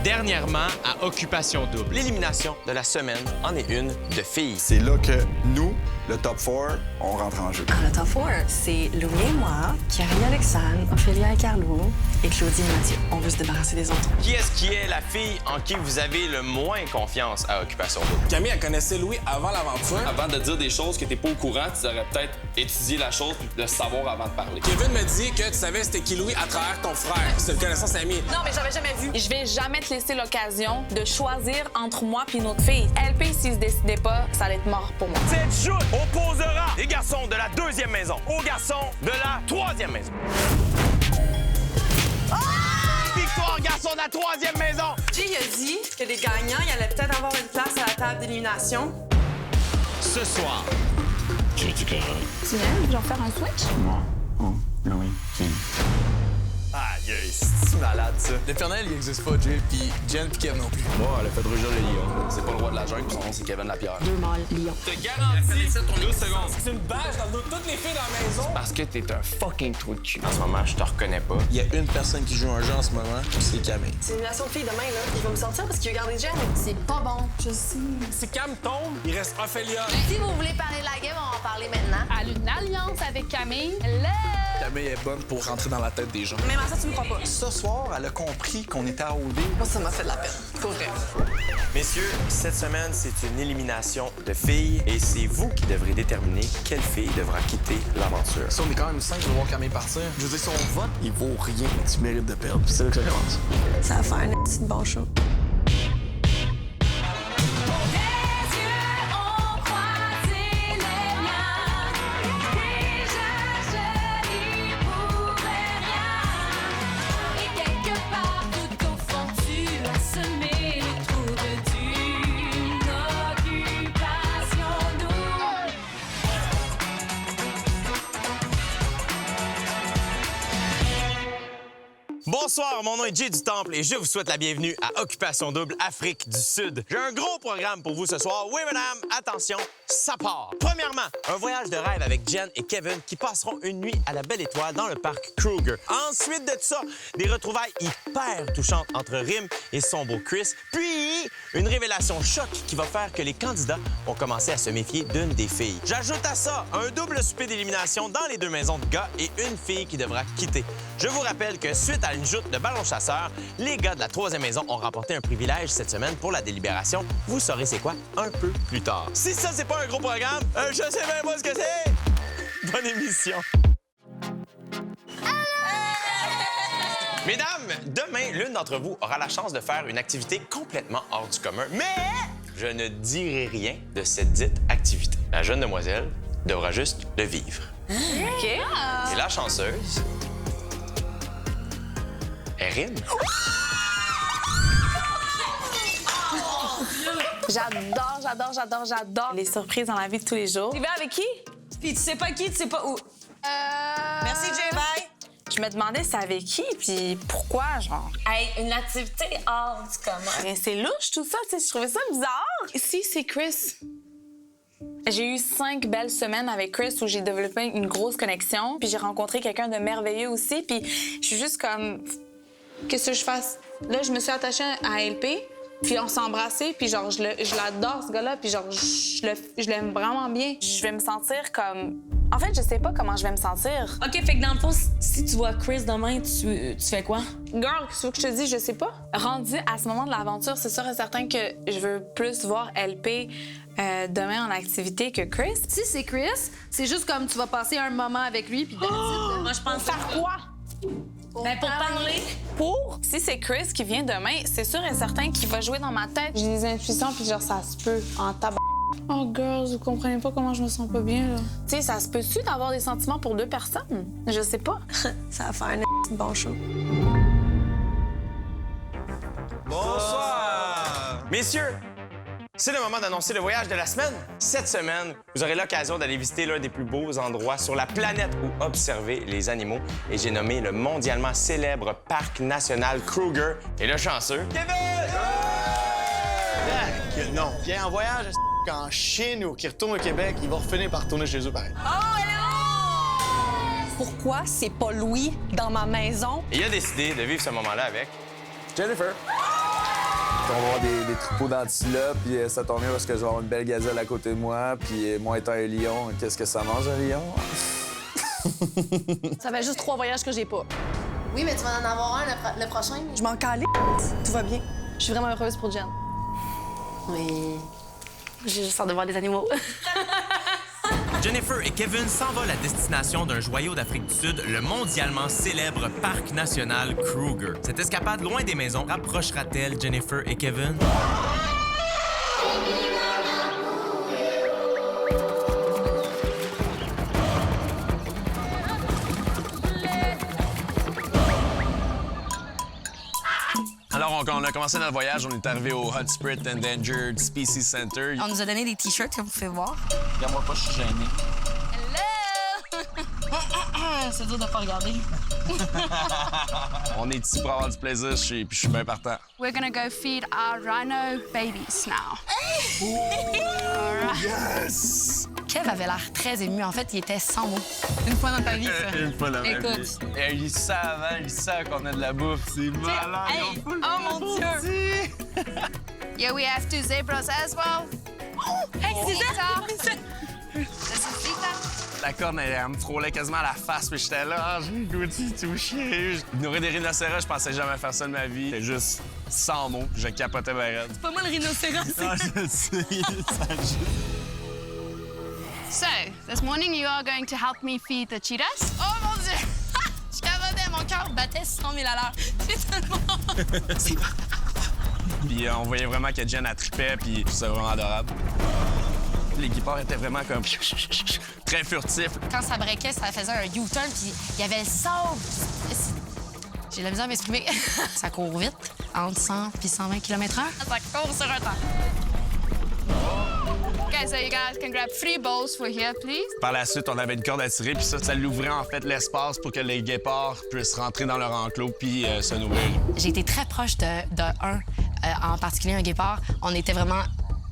Dernièrement, à Occupation Double. L'élimination de la semaine en est une de filles. C'est là que nous, le top 4, on rentre en jeu. Le top 4, c'est Louis et moi, Carrie-Alexandre, Ophélia et Carlo et Claudie et Mathieu. On veut se débarrasser des autres. Qui est-ce qui est la fille en qui vous avez le moins confiance à Occupation Double? Camille, elle connaissait Louis avant l'aventure. Avant de dire des choses que t'es pas au courant, tu aurais peut-être étudié la chose puis de savoir avant de parler. Kevin me dit que tu savais c'était qui Louis à travers ton frère. C'est une connaissance amie. Non, mais j'avais jamais vu. Je vais jamais te laisser l'occasion de choisir entre moi puis une autre fille. LP, s'il se décidait pas, ça allait être mort pour moi. Cette chute opposera les garçons de la 2e maison aux garçons de la 3e maison. Victoire garçon de la 3e maison! Jay a dit que les gagnants, il allait peut-être avoir une place à la table d'élimination. Ce soir, Tu viens, genre faire un switch? Aïe, c'est malade, ça. L'éternel, il existe pas, Jay, puis Jen puis Kev non plus. Moi, elle a fait rugir le lion. C'est pas le roi de la jungle, puis son nom, c'est Kevin Lapierre. Deux mâles, lion. Je te garantis 12 secondes. C'est une badge dans le dos de toutes les filles dans la maison. Parce que t'es un fucking trou de cul. En ce moment, je te reconnais pas. Il y a une personne qui joue un jeu en ce moment, c'est Camille. C'est l'élimination de filles demain, là. Il va me sortir parce qu'il veut garder Jen. C'est pas bon, je sais. Si Cam tombe, il reste Ophélia. Si vous voulez parler de la game, on va en parler maintenant. À une alliance avec Camille. Là! Camille est bonne pour rentrer dans la tête des gens. Même à ça, tu me crois pas. Ce soir, elle a compris qu'on était à OD. Moi, ça m'a fait de la peine. Pour vrai. Messieurs, cette semaine, c'est une élimination de filles et c'est vous qui devrez déterminer quelle fille devra quitter l'aventure. Ça, on est quand même 5 de voir Camille partir. Je veux dire, son vote, il vaut rien. Tu mérites de perdre. Puis c'est là que ça commence. Ça va faire un petit bon show. Bonsoir, mon nom est Jay du Temple et je vous souhaite la bienvenue à Occupation Double Afrique du Sud. J'ai un gros programme pour vous ce soir. Oui, madame, attention, ça part. Premièrement, un voyage de rêve avec Jen et Kevin qui passeront une nuit à la Belle Étoile dans le parc Kruger. Ensuite de ça, des retrouvailles hyper touchantes entre Rim et son beau Chris. Puis, une révélation choc qui va faire que les candidats vont commencer à se méfier d'une des filles. J'ajoute à ça un double souper d'élimination dans les 2 maisons de gars et une fille qui devra quitter. Je vous rappelle que suite à une joute de ballons chasseurs, les gars de la 3e maison ont remporté un privilège cette semaine pour la délibération. Vous saurez c'est quoi un peu plus tard. Si ça, c'est pas un gros programme, je sais même pas ce que c'est! Bonne émission! Mesdames, demain, l'une d'entre vous aura la chance de faire une activité complètement hors du commun, mais je ne dirai rien de cette dite activité. La jeune demoiselle devra juste le vivre. OK. Et la chanceuse... Erin? J'adore les surprises dans la vie de tous les jours. Tu vas avec qui? Puis tu sais pas qui, tu sais pas où. Merci, Jay, bye. Je me demandais c'est avec qui, puis pourquoi, genre. Hey, une activité hors du commun. Mais c'est louche tout ça, tu sais, je trouvais ça bizarre. Si, c'est Chris. J'ai eu 5 belles semaines avec Chris où j'ai développé une grosse connexion, puis j'ai rencontré quelqu'un de merveilleux aussi, puis je suis juste comme... Qu'est-ce que je fasse? Là, je me suis attachée à LP, puis on s'est embrassés, puis genre, je l'adore, ce gars-là, puis genre, je l'aime vraiment bien. Je vais me sentir comme... En fait, je sais pas comment je vais me sentir. OK, fait que dans le fond, si tu vois Chris demain, tu fais quoi? Girl, qu'est-ce que je te dis? Je sais pas. Rendu à ce moment de l'aventure, c'est sûr et certain que je veux plus voir LP demain en activité que Chris. Si c'est Chris, c'est juste comme tu vas passer un moment avec lui, puis Moi, je pense Faire quoi? Ben, pour parler. Si c'est Chris qui vient demain, c'est sûr et certain qu'il va jouer dans ma tête. J'ai des intuitions, puis genre, ça se peut en tabac. Oh, girls, vous comprenez pas comment je me sens pas bien, là. Tu sais, ça se peut-tu d'avoir des sentiments pour 2 personnes? Je sais pas. Ça va faire un bon show. Bonsoir! Messieurs, c'est le moment d'annoncer le voyage de la semaine. Cette semaine, vous aurez l'occasion d'aller visiter l'un des plus beaux endroits sur la planète où observer les animaux. Et j'ai nommé le mondialement célèbre Parc national Kruger. Et le chanceux, Kevin! Que non. Viens en voyage en Chine ou qui retourne au Québec, ils vont finir par retourner chez eux pareil. Pourquoi c'est pas Louis dans ma maison? Et il a décidé de vivre ce moment-là avec Jennifer. On va avoir des troupeaux d'antilopes, puis ça tombe bien parce que je vais avoir une belle gazelle à côté de moi, puis moi étant un lion, qu'est-ce que ça mange, un lion? Ça fait juste 3 voyages que j'ai pas. Oui, mais tu vas en avoir un le prochain. Je m'en calais. Tout va bien. Je suis vraiment heureuse pour Jen. Oui. J'ai juste hâte de voir des animaux. Jennifer et Kevin s'envolent à destination d'un joyau d'Afrique du Sud, le mondialement célèbre Parc national Kruger. Cette escapade loin des maisons rapprochera-t-elle Jennifer et Kevin? Alors, on a commencé notre voyage, on est arrivé au Hot Sprit Endangered Species Center. On nous a donné des T-shirts, comme vous pouvez voir. Regarde-moi pas, je suis gêné. Hello! C'est dur de pas regarder. On est ici pour avoir du plaisir, puis je suis bien partant. We're gonna go feed our rhino babies now. Yes! Kev avait l'air très ému. En fait, il était sans mots. Une fois dans ta vie, ça. Une fois dans ma Écoute. vie. Et il savent qu'on a de la bouffe. C'est malade. Hey! Oh mon Dieu! Yeah, we have 2 zebras as well. Hey, c'est ça! This is Zita. La corne, elle me frôlait quasiment à la face, puis j'étais là, j'ai le goût d'y toucher. Nourrir des rhinocéros, je pensais jamais faire ça de ma vie. C'était juste sans mots, je capotais ma raide. C'est pas moi le rhinocéros. Ah, je sais, ça juste... So, this morning you are going to help me feed the cheetahs. Oh mon Dieu! Je capotais, mon cœur battait 100 000 à l'heure. C'est tellement... Puis on voyait vraiment que Jen, elle trippait, puis c'était vraiment adorable. Les guipares étaient vraiment comme très furtifs. Quand ça breakait, ça faisait un U-turn, puis il y avait le sable. J'ai la misère à m'exprimer. Ça court vite, entre 100 et 120 km/h. Ça court sur un temps. Okay, so you guys can grab 3 bowls for here, please. Par la suite, on avait une corde à tirer, puis ça l'ouvrait en fait l'espace pour que les guépards puissent rentrer dans leur enclos puis se nourrir. J'ai été très proche de un, en particulier un guépard. On était vraiment...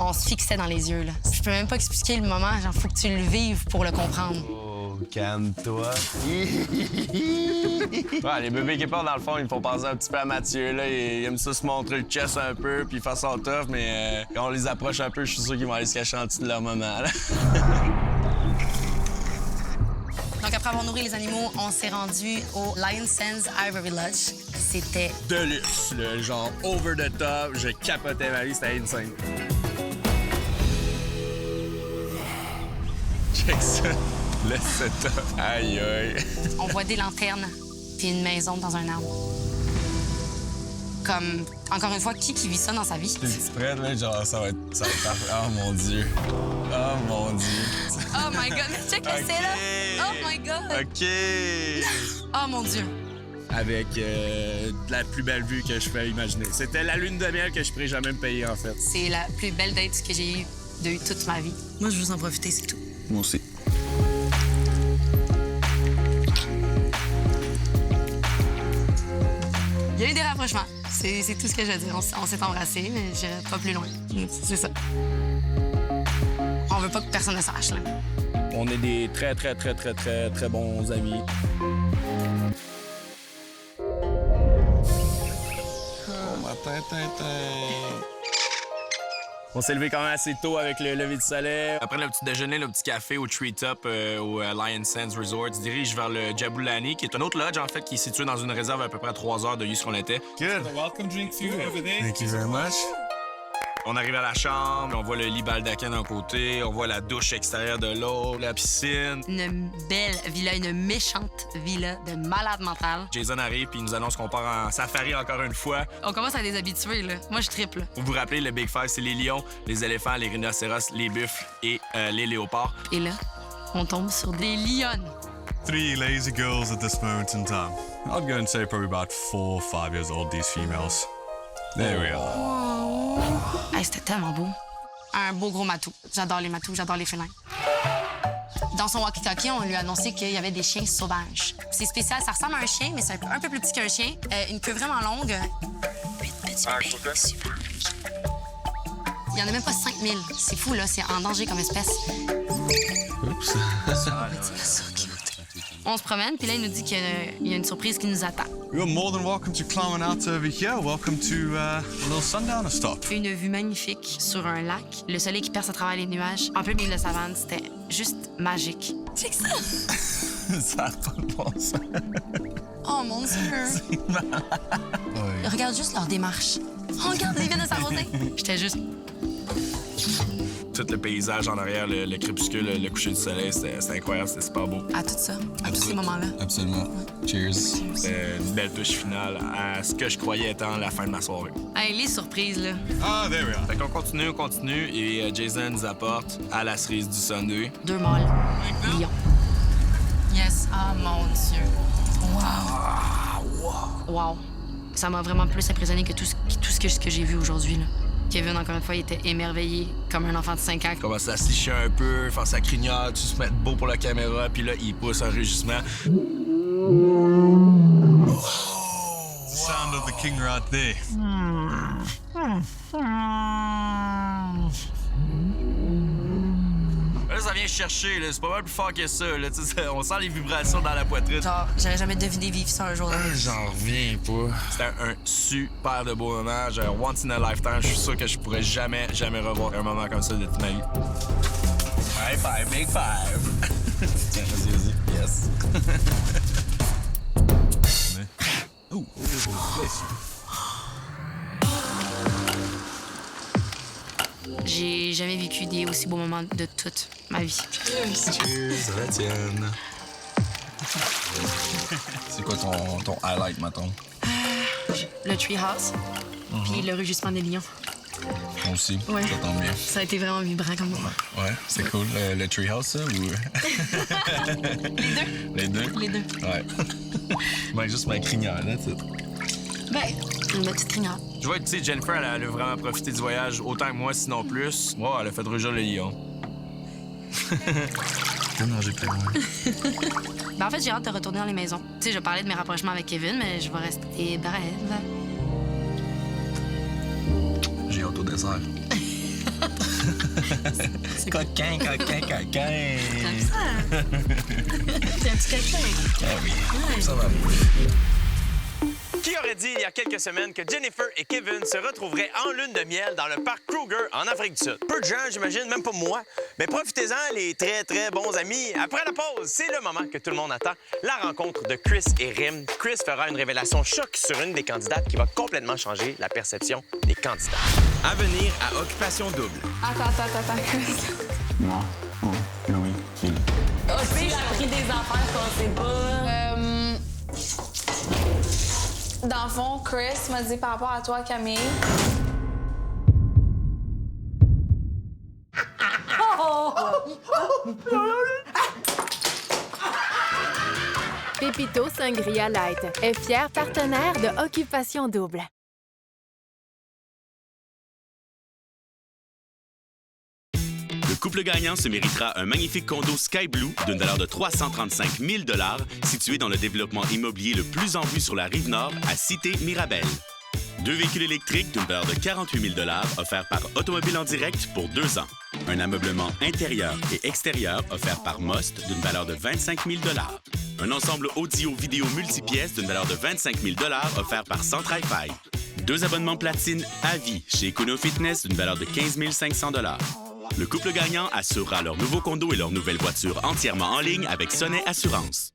On se fixait dans les yeux, là. Je peux même pas expliquer le moment. Genre, faut que tu le vives pour le comprendre. Oh, calme-toi. Ouais, les bébés guépards, dans le fond, ils me font penser un petit peu à Mathieu, là. Ils aiment ça se montrer le chest un peu, puis faire son tough, mais quand on les approche un peu, je suis sûr qu'ils vont aller se cacher en dessous de leur maman, là. Donc, après avoir nourri les animaux, on s'est rendu au Lion Sands Ivory Lodge. C'était... de luxe, là, genre over the top. Je capotais ma vie, c'était insane. Check ça, le setup. Aïe, aïe. On voit des lanternes puis une maison dans un arbre. Comme, encore une fois, qui vit ça dans sa vie? Tu prêt, là? Genre, ça va être parfait. Oh, mon Dieu. Oh, mon Dieu. Oh my God, check le c'est là. Oh my God. OK. Oh mon Dieu. Avec la plus belle vue que je peux imaginer. C'était la lune de miel que je pourrais jamais me payer, en fait. C'est la plus belle date que j'ai eue de toute ma vie. Moi, je veux en profiter, c'est tout. Moi aussi. Il y a eu des rapprochements. C'est tout ce que je veux dire. On s'est embrassés, mais j'irai pas plus loin. C'est ça. On veut pas que personne ne sache, là. On est des très bons amis. Oh, ma tête. On s'est levé quand même assez tôt avec le lever du soleil. Après le petit déjeuner, le petit café au Treetop au Lion Sands Resort, se dirige vers le Jabulani, qui est un autre lodge, en fait, qui est situé dans une réserve à peu près à 3 heures de où on était. Good. Welcome drink for you over there. Thank you very much. On arrive à la chambre, on voit le lit baldaquin d'un côté, on voit la douche extérieure de l'autre, la piscine. Une belle villa, une méchante villa de malade mental. Jason arrive puis il nous annonce qu'on part en safari encore une fois. On commence à déshabituer, là. Moi, je triple. Vous vous rappelez, le Big Five, c'est les lions, les éléphants, les rhinocéros, les buffles et les léopards. Et là, on tombe sur des lionnes. 3 lazy girls at this moment in time. I'd go and say probably about 4 or 5 years old, these females. There we are. Oh. Hey, c'était tellement beau. Un beau gros matou. J'adore les matous, j'adore les félins. Dans son walkie-talkie, on lui a annoncé qu'il y avait des chiens sauvages. C'est spécial, ça ressemble à un chien, mais c'est un peu plus petit qu'un chien. Une queue vraiment longue. 8 petits bébés super. Il y en a même pas 5000. C'est fou, là. C'est en danger comme espèce. Oups. On se promène, puis là, il nous dit qu'il y a une surprise qui nous attend. You're more than welcome to climb out over here. Welcome to a little sundowner stop. Une vue magnifique sur un lac, le soleil qui perce à travers les nuages, en plein milieu de la savane, c'était juste magique. Check ça! Ça n'a pas de bon sens. Oh mon Dieu! Regarde juste leur démarche. Oh, regarde, ils viennent de s'arroser. J'étais juste... Tout le paysage en arrière, le crépuscule, le coucher du soleil, c'était incroyable, c'était super beau. À tout ça, à tous ces moments-là. Absolument. Cheers. C'était une belle touche finale à ce que je croyais étant la fin de ma soirée. Hey, les surprises, là. Ah, there we are. Fait qu'on continue, et Jason nous apporte à la cerise du Sunday. 2 mâles. Lion. Yes. Ah, mon Dieu. Wow. Wow. Ça m'a vraiment plus impressionné que tout ce que j'ai vu aujourd'hui, là. Kevin, encore une fois, il était émerveillé, comme un enfant de 5 ans. Il commence à se licher un peu, faire sa crinière, tu se mettre beau pour la caméra, puis là, il pousse un rugissement. Sound of the king right there. Là, ça vient chercher, là. C'est pas mal plus fort que ça, là. On sent les vibrations dans la poitrine. Genre, j'aurais jamais deviné vivre ça un jour. J'en reviens pas. C'était un super de beau moment. J'ai un once in a lifetime. Je suis sûr que je pourrais jamais revoir un moment comme ça de toute ma vie. High five, big five. Tiens, vas-y. Yes. Ooh, bless you. J'ai jamais vécu des aussi beaux moments de toute ma vie. Cheers, la tienne. C'est quoi ton highlight, mettons? Le treehouse, puis le rugissement des lions. Moi aussi, Ouais. ça tombe bien. Ça a été vraiment vibrant comme moment. Ouais, c'est cool. Le treehouse, ça, ou... Les deux? Les deux. Ouais. Il manque juste ma crinière, là, tu sais. Ben, une petite crinière. Je vois que, tu sais, Jennifer, elle a vraiment profité du voyage autant que moi, sinon plus. Moi, elle a fait rugir le lion. Non, j'ai pas loin. Ben, en fait, j'ai hâte de retourner dans les maisons. Tu sais, je parlais de mes rapprochements avec Kevin, mais je vais rester brève. J'ai hâte au dessert. C'est coquin. Comme ça. C'est un petit coquin. Ah oui, Ouais. ça va. Qui aurait dit il y a quelques semaines que Jennifer et Kevin se retrouveraient en lune de miel dans le parc Kruger en Afrique du Sud? Peu de gens, j'imagine, même pas moi. Mais profitez-en, les très, très bons amis. Après la pause, c'est le moment que tout le monde attend, la rencontre de Chris et Rim. Chris fera une révélation choc sur une des candidates qui va complètement changer la perception des candidats. À venir à Occupation Double. Attends, Chris. Moi? Oh, oui. Qui? Oh, j'ai appris des affaires qu'on sait pas. Dans le fond, Chris m'a dit par rapport à toi, Camille. Pépito Sangria Light est fier partenaire de Occupation Double. Le couple gagnant se méritera un magnifique condo Sky Blue d'une valeur de 335 000 $ situé dans le développement immobilier le plus en vue sur la Rive-Nord à Cité Mirabel. 2 véhicules électriques d'une valeur de 48 000 $ offerts par Automobile en direct pour 2 ans. Un ameublement intérieur et extérieur offert par Most d'une valeur de 25 000 $. Un ensemble audio-vidéo multipièces d'une valeur de 25 000 $ offert par Centre Hi-Fi. 2 abonnements platine à vie chez Econo Fitness d'une valeur de 15 500 $. Le couple gagnant assurera leur nouveau condo et leur nouvelle voiture entièrement en ligne avec Sonnet Assurance.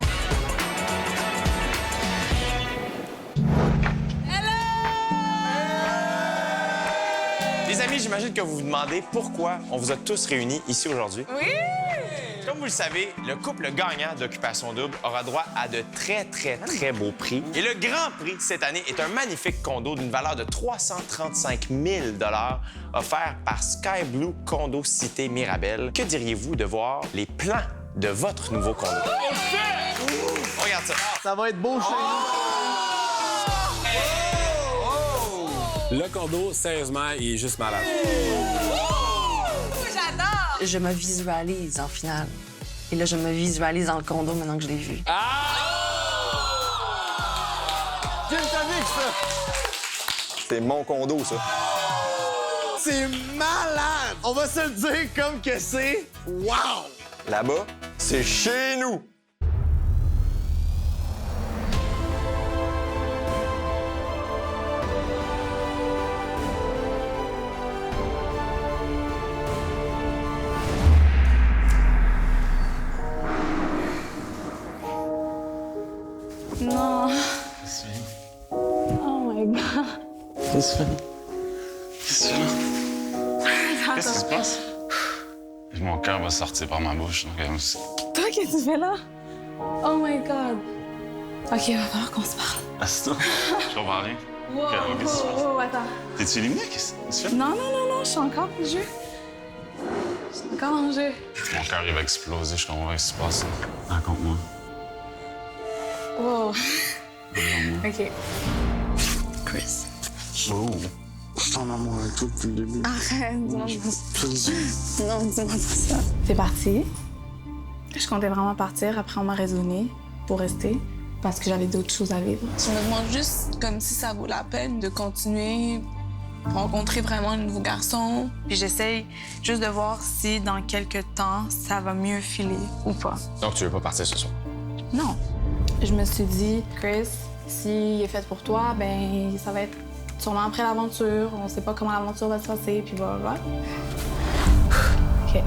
Les amis, j'imagine que vous vous demandez pourquoi on vous a tous réunis ici aujourd'hui. Oui! Comme vous le savez, le couple gagnant d'Occupation Double aura droit à de très, très, très beaux prix. Et le grand prix cette année est un magnifique condo d'une valeur de 335 000 $ offert par Sky Blue Condo Cité Mirabel. Que diriez-vous de voir les plans de votre nouveau condo? Regarde ça. Ça va être beau chez nous. Le condo, sérieusement, il est juste malade. J'adore! Je me visualise en finale. Et là, je me visualise dans le condo maintenant que je l'ai vu. Gin tonic, ça! C'est mon condo, ça. C'est malade! On va se le dire comme que c'est. Wow! Là-bas, c'est chez nous. Qu'est-ce que tu fais là? Qu'est-ce que tu fais là? Qu'est-ce qui se passe? Mon cœur va sortir par ma bouche. Donc, Toi, qu'est-ce que tu fais là? Oh my God. OK, il va falloir qu'on se parle. Assieds-toi. Je comprends rien. Wow, Qu'est-ce qui se passe? attends. T'es-tu éliminé? Qu'est-ce que tu fais? Non, je suis encore dans le jeu. Je suis encore dans le jeu. Mon cœur, il va exploser. Je comprends pas ce qui se passe. Raconte-moi. Wow. OK. Chris. Oh. Je t'en amour avec toi depuis le début. Arrête, dis-moi pas. Non, dis-moi pas ça. C'est parti. Je comptais vraiment partir. Après, on m'a raisonné pour rester parce que j'avais d'autres choses à vivre. Je me demande juste comme si ça vaut la peine de continuer, rencontrer vraiment un nouveau garçon. Puis j'essaye juste de voir si dans quelques temps, ça va mieux filer ou pas. Donc, tu veux pas partir ce soir? Non. Je me suis dit, Chris, s'il est fait pour toi, ben ça va être sûrement après l'aventure. On sait pas comment l'aventure va se passer, puis voilà. OK.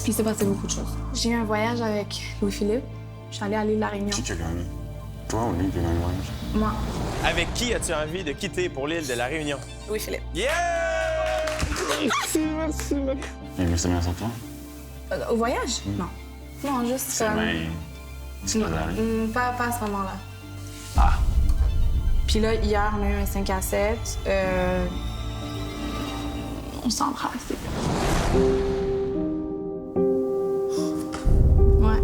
Il s'est passé beaucoup de choses. J'ai eu un voyage avec Louis-Philippe. Je suis allée à l'île de la Réunion. Qui a gagné? Toi ou lui qui a gagné le voyage? Moi. Avec qui as-tu envie de quitter pour l'île de la Réunion? Louis-Philippe. Yeah! Merci. Il a mis sa main sur toi? Au voyage? Non. Non, juste... C'est mais... C'est pas d'aller. Pas à ce moment-là. Ah. Puis là, hier, on a eu un 5 à 7. On s'embrasse. Ouais.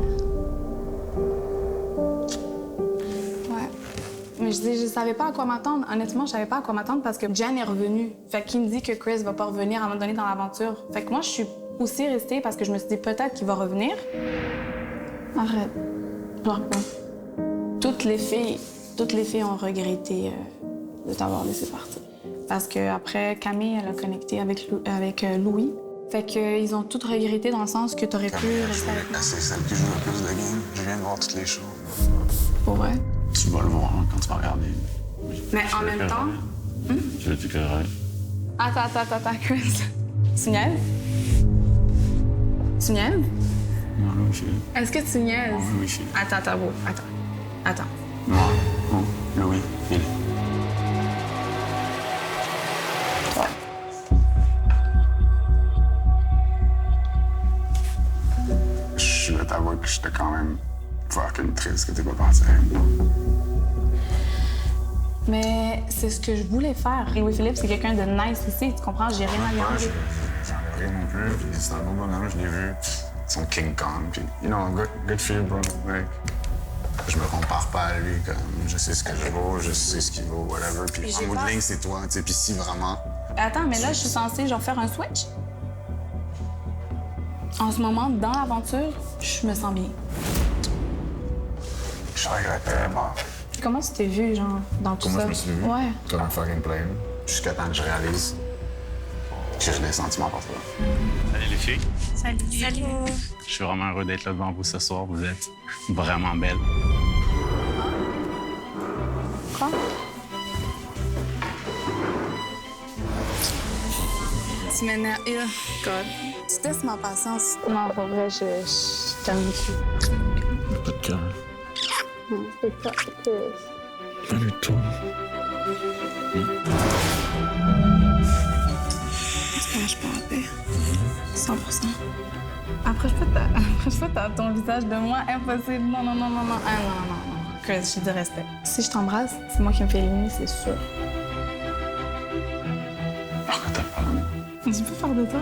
Mais je savais pas à quoi m'attendre. Honnêtement, je savais pas à quoi m'attendre parce que Jen est revenue. Fait qu'il me dit que Chris va pas revenir à un moment donné dans l'aventure. Fait que moi, je suis aussi restée parce que je me suis dit peut-être qu'il va revenir. Arrête. Pleure pas. Toutes les filles ont regretté de t'avoir laissé partir. Parce qu'après, Camille, elle a connecté avec Louis. Fait qu'ils ont toutes regretté dans le sens que t'aurais pu rester avec moi. C'est celle qui joue le plus de games. Je viens de voir toutes les shows. Pour vrai? Tu vas le voir hein, quand tu vas regarder. Mais en même temps... Je vais t'éclairer. Attends, Chris. Tu niaises? Tu niaises? Non, Louis-Philippe. Est-ce que tu niaises? Non, Louis-Philippe. Attends. Non, Louis-Philippe. Je vais t'avouer que j'étais quand même fucking triste que t'es pas parti avec moi. Mais c'est ce que je voulais faire. Louis-Philippe, c'est quelqu'un de nice aussi, tu comprends? J'ai rien à lui enlever. J'en ai rien non plus, puis c'est un bon bonhomme, je l'ai vu. Son King Kong, puis, you know, good for you, bro. Like, je me compare pas à lui, comme, je sais ce que je vaux, je sais ce qu'il vaut, whatever. Puis en bout de ligne, c'est toi, tu sais, puis si vraiment... Attends, mais là, je suis censée, genre, faire un switch? En ce moment, dans l'aventure, je me sens bien. Je regrettais, bon. Comment tu t'es vu, genre, dans tout ça? Comment je me suis vu? Ouais. Comme un fucking player. Jusqu'à temps que je réalise que j'ai des sentiments pour toi. Salut les filles. Salut. Je suis vraiment heureux d'être là devant vous ce soir. Vous êtes vraiment belles. Quoi? Tu m'énerves. God. Tu testes ma patience. Non, pour vrai, je t'aime beaucoup. Pas de cœur. Non, c'est pas que... Pas du tout. Est-ce que je peux en paix? 100%. Après, je peux t'as ton visage de moi. Impossible. Non. Ah, non. Chris, j'ai du respect. Si je t'embrasse, c'est moi qui me fais éliminer, c'est sûr. Pourquoi t'as peur? Je peux faire de toi.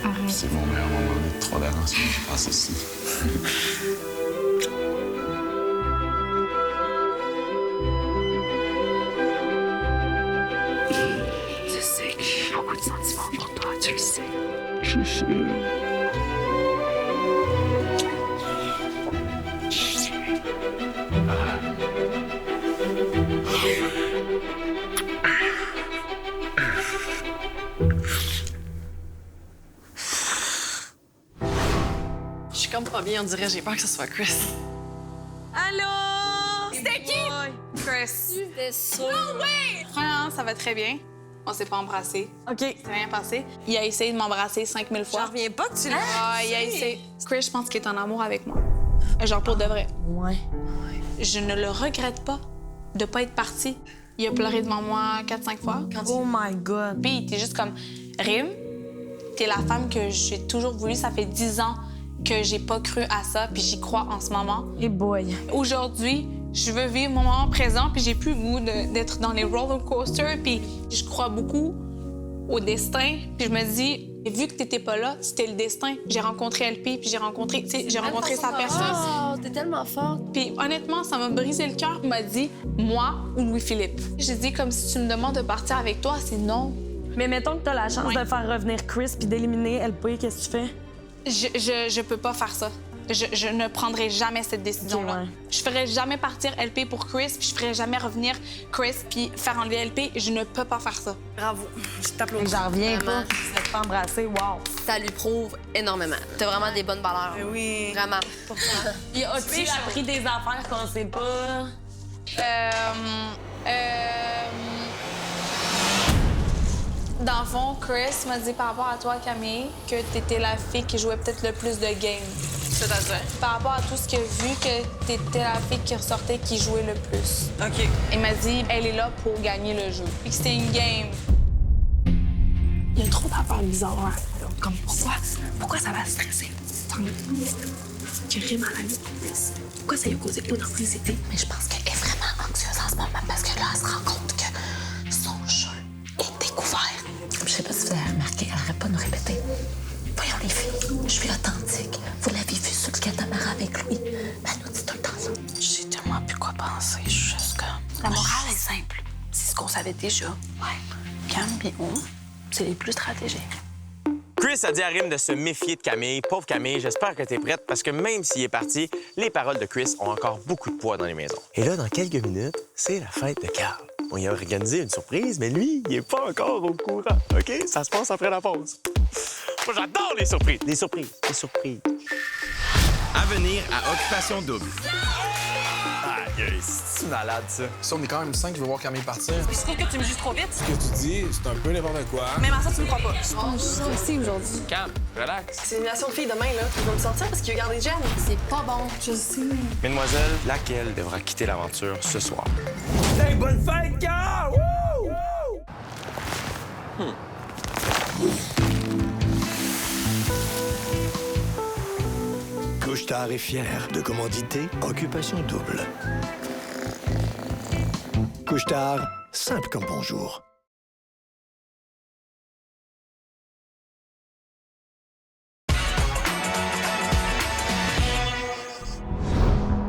Arrête. C'est mon meilleur moment des 3 dernières semaines que je passe ici. Je sais que j'ai beaucoup de sentiments pour toi, tu le sais. Je sais. Je suis comme pas bien, on dirait. J'ai peur que ce soit Chris. Allô? C'était qui? Chris. C'était sûr. Oh oui! Premièrement, ça va très bien. On s'est pas embrassé. OK. C'est rien passé. Il a essayé de m'embrasser 5000 fois. J'en reviens pas que tu l'as. Ah, il a essayé. Chris, je pense qu'il est en amour avec moi. Genre pour de vrai. Ouais. Je ne le regrette pas de pas être parti. Il a pleuré devant moi 4-5 fois. Oh my God. Puis il était juste comme, Rim, t'es la femme que j'ai toujours voulu. Ça fait 10 ans que j'ai pas cru à ça, puis j'y crois en ce moment. Et boy. Aujourd'hui, je veux vivre mon moment présent, puis j'ai plus le goût d'être dans les roller coasters, puis je crois beaucoup au destin. Puis je me dis, vu que t'étais pas là, c'était le destin. J'ai rencontré LP, puis j'ai rencontré sa personne. Oh, t'es tellement forte. Puis honnêtement, ça m'a brisé le cœur. Il m'a dit, moi ou Louis-Philippe. J'ai dit, comme si tu me demandes de partir avec toi, c'est non. Mais mettons que t'as la chance de faire revenir Chris puis d'éliminer LP, qu'est-ce que tu fais? Je peux pas faire ça. Je ne prendrai jamais cette décision-là. Ouais. Je ferai jamais partir LP pour Chris, puis je ferai jamais revenir Chris puis faire enlever LP. Je ne peux pas faire ça. Bravo. Je t'applaudis. J'en reviens Vraiment. pas. Cette pas embrassée, wow. Ça lui prouve énormément. T'as vraiment des bonnes valeurs. Oui. Vraiment. Il a-tu appris des affaires qu'on sait pas? Dans le fond, Chris m'a dit par rapport à toi, Camille, que t'étais la fille qui jouait peut-être le plus de games. C'est-à-dire? Par rapport à tout ce qu'il a vu, que t'étais la fille qui ressortait, qui jouait le plus. OK. Il m'a dit, elle est là pour gagner le jeu. Puis que c'était une game. Il y a trop d'affaires bizarres. Comme pourquoi ça va stresser? Que Rim à la vie. Pourquoi ça lui a causé pas d'anxiété? Mais je pense qu'elle est vraiment anxieuse en ce moment parce que là, elle se rend compte que son jeu est découvert. Je sais pas si vous avez remarqué, elle n'arrête pas de nous répéter. Voyons les filles, je suis authentique. Vous l'avez vu sur le catamaran avec Louis. Elle nous dit tout le temps ça. Je sais tellement plus quoi penser. Je suis juste comme... La morale est simple. C'est ce qu'on savait déjà. Ouais. Cam et On, c'est les plus stratégiques. Chris a dit à Rim de se méfier de Camille. Pauvre Camille, j'espère que t'es prête parce que même s'il est parti, les paroles de Chris ont encore beaucoup de poids dans les maisons. Et là, dans quelques minutes, c'est la fête de Carl. On y a organisé une surprise, mais lui, il est pas encore au courant. OK? Ça se passe après la pause. Moi, j'adore les surprises. Les surprises. À venir à Occupation Double. C'est malade, ça. Si on est quand même 5 qui veut voir Camille partir. Je trouve que tu me juges trop vite. Ce que tu dis, c'est un peu n'importe quoi. Même à ça, tu me crois pas. Je suis stressée aujourd'hui. Calme, relax. C'est une relation de filles demain, là. Il va me sortir parce qu'il a gardé Jen. C'est pas bon. Je sais. Mesdemoiselles, laquelle devra quitter l'aventure ce soir? Hey, bonne fête, Carl! Couche-Tard est fier de commanditer Occupation Double. Couche-Tard, simple comme bonjour.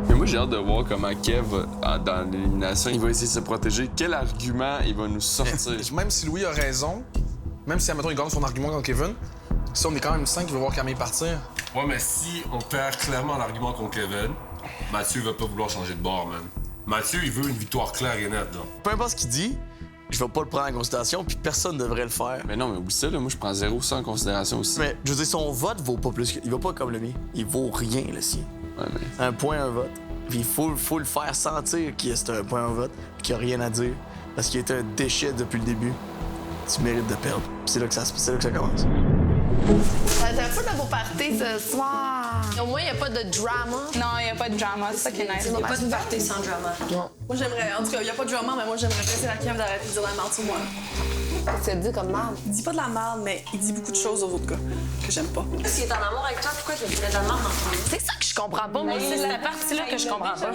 Mais moi, j'ai hâte de voir comment Kev, dans l'élimination, il va essayer de se protéger. Quel argument il va nous sortir? Même si Louis a raison, même si, admettons, il gagne son argument contre Kevin, si on est quand même 5 qui veut voir Camille partir. Ouais, mais si on perd clairement l'argument contre Kevin, Mathieu va pas vouloir changer de bord, man. Mathieu, il veut une victoire claire et nette, là. Peu importe ce qu'il dit, je vais pas le prendre en considération, puis personne ne devrait le faire. Mais non, mais oublie ça, là, moi, je prends 0 ça en considération aussi. Mais, je veux dire, son vote vaut pas plus que... Il vaut pas comme le mien. Il vaut rien, le sien. Ouais, mais... Un point, un vote. Puis il faut le faire sentir qu'il y a un point, un vote, puis qu'il n'y a rien à dire. Parce qu'il est un déchet depuis le début. Tu mérites de perdre. Puis c'est là que ça commence. Ça a fait de beau party ce soir. Au moins, il n'y a pas de drama. Non, il n'y a pas de drama. C'est ça qui est nice. Il n'y a pas de party sans drama. Non. Moi, j'aimerais... En tout cas, il n'y a pas de drama, mais moi, j'aimerais laisser la cave d'arrêter de dire la merde sur moi. Tu te dis comme merde. Il dit pas de la merde, mais il dit beaucoup de choses aux autres gars que j'aime pas. S'il est en amour avec toi, pourquoi tu dirais de la merde en premier? C'est ça que je comprends pas. Moi, c'est cette partie-là que je comprends pas.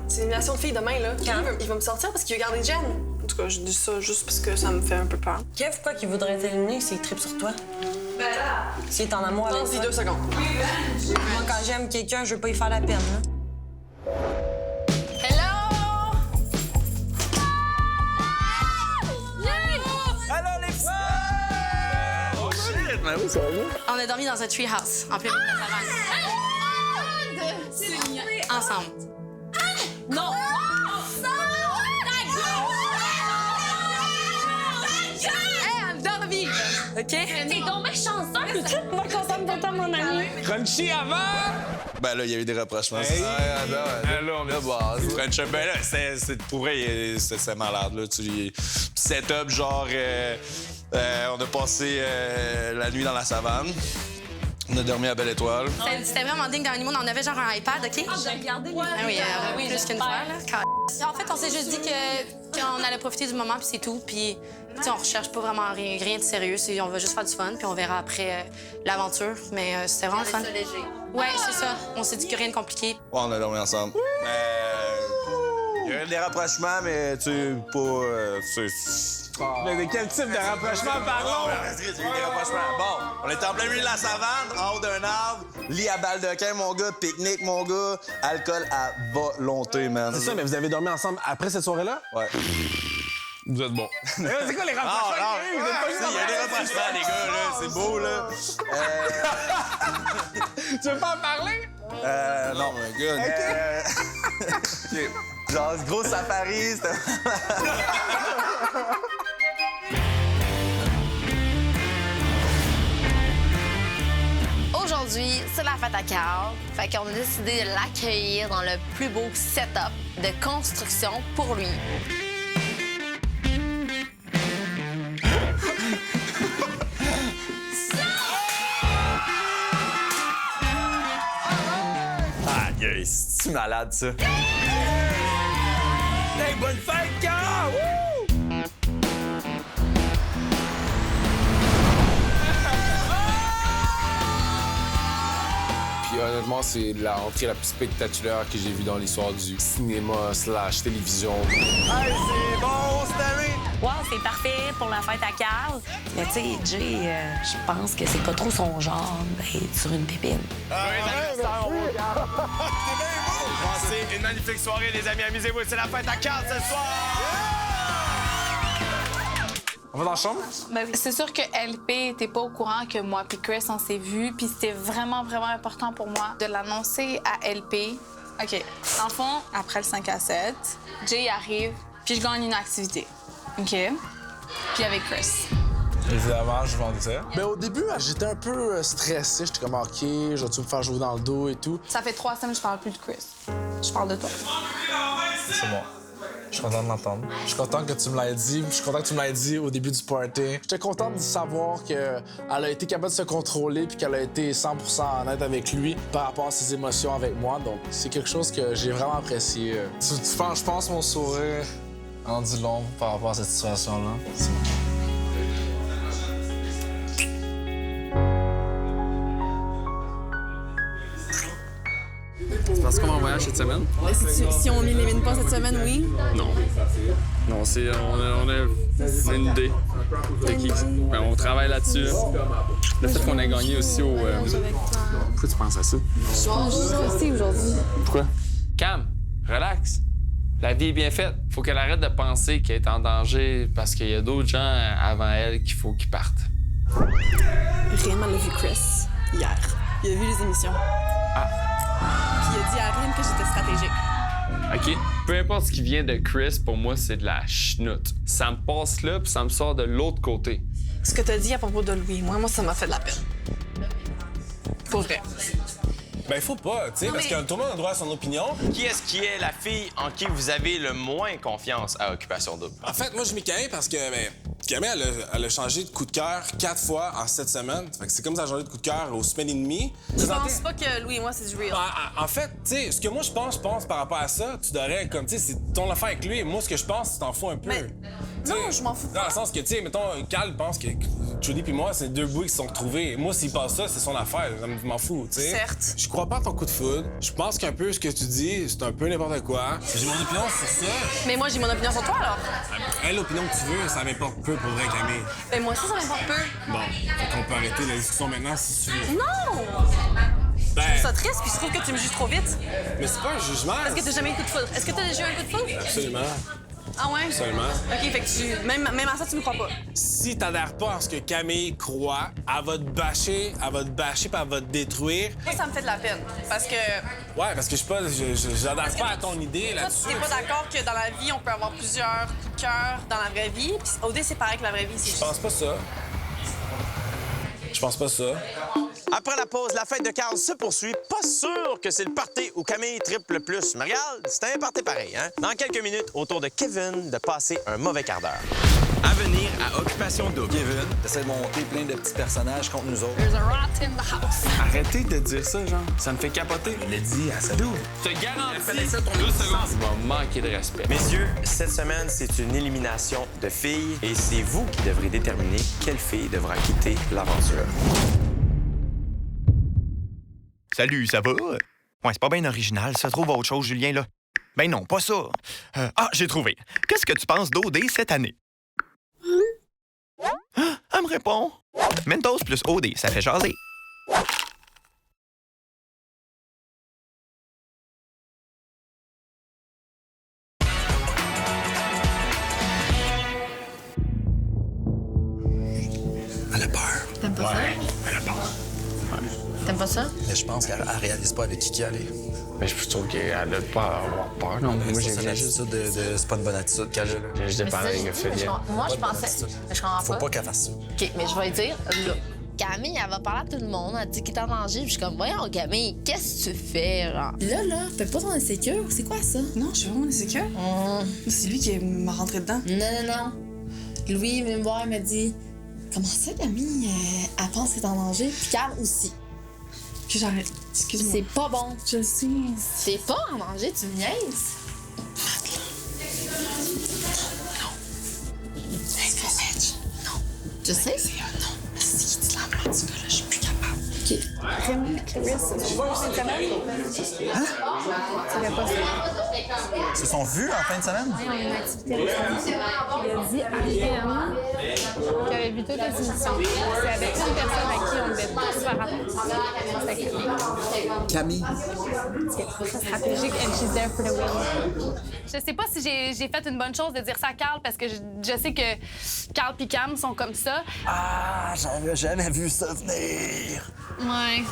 C'est une relation de filles demain, là. Il va me sortir parce qu'il a gardé Jen. En tout cas, je dis ça juste parce que ça me fait un peu peur. Kev, pourquoi qu'il voudrait t'éliminer s'il tripe sur toi? Ben là... S'il est en amour avec toi. 2 secondes. Moi, quand j'aime quelqu'un, je veux pas y faire la peine, là. Allô, les filles! Oh, shit! Mais oui, ça va bien? On a dormi dans un treehouse, en plein milieu de la savane. Ensemble. Non! Hey, elle dormi! OK? T'es donc chanceux! Moi, contente de toi, mon ami. Crunchy avant! Ben là, il y a eu des rapprochements. Là, on est base. French, ben là, c'est pour vrai, c'est malade, là. Setup, genre, on a passé la nuit dans la savane. On a dormi à Belle Étoile. C'était vraiment digne d'un honeymoon. On avait genre un iPad, OK? J'ai regardé les oui, plus qu'une fois, là. En fait, on s'est juste dit qu'on allait profiter du moment, puis c'est tout. Puis, tu sais, on recherche pas vraiment rien de sérieux. On va juste faire du fun, puis on verra après l'aventure. Mais c'était vraiment fun. léger. Ouais, c'est ça. On s'est dit que rien de compliqué. Ouais, on a dormi ensemble. Il y a eu des rapprochements, mais tu sais, pas... Mais de quel type de rapprochement parlons? Il y a eu des rapprochements. Bon, on était en plein milieu de la savane, en haut d'un arbre, lit à baldaquin, mon gars, pique-nique, mon gars, alcool à volonté, man. C'est ça, mais vous avez dormi ensemble après cette soirée-là? Ouais. Vous êtes bons. C'est quoi les rapprochements qu'il y a eu? Vous êtes pas juste Il y a des rapprochements, les gars, là. C'est beau, là. Tu veux pas en parler? Non, my God. OK. Genre, ce gros safari, c'était... Aujourd'hui, c'est la fête à Carl. Fait qu'on a décidé de l'accueillir dans le plus beau setup de construction pour lui. Ah, gueule, c'est-tu malade, ça? Hey, bonne fête, Carl! Puis honnêtement, c'est la rentrée la plus spectaculaire que j'ai vue dans l'histoire du cinéma / télévision. Hey, c'est bon, cette année! Wow, c'est parfait pour la fête à Carl. Mais tu sais, Jay, je pense que c'est pas trop son genre d'être sur une pépine. C'est une magnifique soirée, les amis. Amusez-vous, c'est la fête à Carl ce soir! On va dans la chambre? Ben oui. C'est sûr que LP était pas au courant que moi puis Chris, on s'est vus. Puis c'était vraiment, vraiment important pour moi de l'annoncer à LP. OK. Dans le fond, après le 5 à 7, Jay arrive, puis je gagne une activité. OK? Puis avec Chris. Évidemment, je vends ça. Mais au début, j'étais un peu stressé. J'étais comme, OK, je vais-tu me faire jouer dans le dos et tout? Ça fait 3 semaines que je parle plus de Chris. Je parle de toi. C'est bon. Je suis content de l'entendre. Je suis content que tu me l'aies dit. Je suis content que tu me l'aies dit au début du party. J'étais content de savoir qu'elle a été capable de se contrôler puis qu'elle a été 100% honnête avec lui par rapport à ses émotions avec moi. Donc, c'est quelque chose que j'ai vraiment apprécié. Je pense mon sourire en dit long par rapport à cette situation-là. C'est parce qu'on va en voyage cette semaine? Si on m'élimine pas cette semaine, oui. Non. Non, on a une idée de qui. Ben, on travaille là-dessus. Le fait qu'on ait gagné aussi au... Pourquoi tu penses à ça? Je suis stressée aujourd'hui. Pourquoi? Cam, relax. La vie est bien faite. Faut qu'elle arrête de penser qu'elle est en danger parce qu'il y a d'autres gens avant elle qu'il faut qu'ils partent. Réellement, elle a vu Chris hier. Il a vu les émissions. Ah. Puis il a dit à Rim que j'étais stratégique. OK. Peu importe ce qui vient de Chris, pour moi, c'est de la chenoute. Ça me passe là, puis ça me sort de l'autre côté. Ce que t'as dit à propos de Louis, moi, ça m'a fait de la peine. Pour vrai. Ben, faut pas, tu sais, parce que tout le monde a droit à son opinion. Qui est-ce qui est la fille en qui vous avez le moins confiance à Occupation Double? En fait, moi, je m'y Camille parce que, Camille, elle a changé de coup de cœur 4 fois en 7 semaines. Fait que c'est comme ça a changé de coup de cœur aux semaines et demie. Je pense pas que Louis et moi, c'est du real. En fait, tu sais, ce que moi, je pense par rapport à ça, tu devrais, comme, tu sais, c'est ton affaire avec lui. Moi, ce que je pense, c'est t'en fous un peu. Mais... Non, je m'en fous pas. Dans le sens que, tu sais, mettons, Cal pense que Judy puis moi, c'est 2 bouts qui se sont retrouvés. Moi, s'il passe ça, c'est son affaire. Je m'en fous, tu sais. Certes. Je crois pas à ton coup de foudre. Je pense qu'un peu ce que tu dis, c'est un peu n'importe quoi. J'ai mon opinion sur ça. Mais moi, j'ai mon opinion sur toi, alors. Elle, l'opinion que tu veux, ça m'importe peu pour vrai, Camille. Ben moi aussi, ça m'importe peu. Bon, fait qu'on peut arrêter la discussion maintenant si tu veux. Non! Ben... Je trouve ça triste, puis je trouve que tu me juges trop vite. Mais c'est pas un jugement. Est-ce que t'as jamais eu de coup de foudre? Est-ce que t'as déjà eu un coup de foudre? Absolument. Ah ouais? Absolument. OK, fait que même à ça, tu me crois pas. Si t'adhères pas à ce que Camille croit, elle va te bâcher, puis elle va te détruire. Moi, ça me fait de la peine, parce que... Ouais, parce que j'adhère pas à ton idée là-dessus. Toi, t'es pas d'accord que dans la vie, on peut avoir plusieurs coups de cœur dans la vraie vie, puis OD, c'est pareil que la vraie vie, c'est Je pense pas ça. Je pense pas ça. Après la pause, la fête de Carl se poursuit. Pas sûr que c'est le party où Camille triple le plus. Mais regarde, c'est un party pareil, hein? Dans quelques minutes, au tour de Kevin de passer un mauvais quart d'heure. venir à Occupation Double. Kevin, t'essaies de monter plein de petits personnages contre nous autres. There's a rat in the house. Arrêtez de dire ça, genre. Ça me fait capoter. Il l'a dit à sa double. Je te garantis, 12 secondes. Tu vas manquer de respect. Messieurs, cette semaine, c'est une élimination de filles et c'est vous qui devrez déterminer quelle fille devra quitter l'aventure. Salut, ça va? Ouais, c'est pas bien original, ça. Trouve autre chose, Julien, là. Ben non, pas ça. J'ai trouvé. Qu'est-ce que tu penses d'OD cette année? Elle me répond. Mentos plus OD, ça fait jaser. Elle a peur. T'aimes pas ça? Elle a peur. T'aimes pas ça? Mais je pense qu'elle réalise pas avec qui elle est. Mais je trouve qu'elle a pas à avoir peur. Non, moi, j'ai juste juste. c'est pas une bonne attitude qu'elle a. Là. Je dépends avec le Philippe. Moi, je pensais. Je comprends Faut pas. pas qu'elle fasse ça. OK, mais je vais dire, là. Camille, elle va parler à tout le monde, elle dit qu'il est en danger, puis je suis comme, voyons, Camille, qu'est-ce que tu fais, genre? Là, fais pas ton insécure. C'est quoi ça? Non, je suis vraiment insécure. C'est lui qui m'a rentré dedans. Non. Louis vient me voir, il m'a dit, Comment ça, Camille, elle pense qu'elle est en danger? puis Cam aussi. Puis j'arrête. Excuse-moi. C'est pas bon. Je sais. C'est pas en danger, tu me niaises. Je sais. C'est un nom. Si tu l'emblancs, là, je suis plus capable. OK. Rémi, Chris, tu vois cette semaine? Hein? Tu l'as pas fait? Ils se sont vus en fin de semaine? Oui, on a une activité récemment. Il a dit à Rémi qu'il avait vu toutes les émissions. C'est avec une personne à qui on devait tous faire rapport. C'était Camille. C'est trop stratégique and she's there for the win. Je sais pas si j'ai fait une bonne chose de dire ça à Carl parce que je sais que Carl et Cam sont comme ça. Ah, j'avais jamais vu ça venir. Ouais.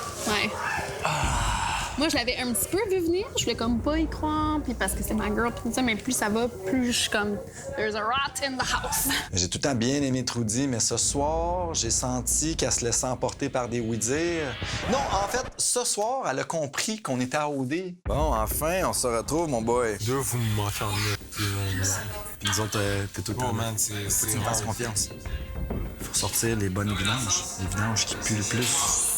Moi, je l'avais un petit peu vu venir. Je voulais comme pas y croire, puis parce que c'est ma girl, puis tout ça, mais plus ça va, plus je suis comme « There's a rat in the house ». J'ai tout le temps bien aimé Trudy, mais ce soir, j'ai senti qu'elle se laissait emporter par des oui-dire. Non, en fait, ce soir, elle a compris qu'on était à OD. Bon, enfin, on se retrouve, mon boy. Deux, vous me manquez en Puis nous autres, t'es tout le temps. Oh man, c'est Faut que tu me fasses confiance. Faut sortir les bonnes vidanges. Les vidanges qui puent le plus.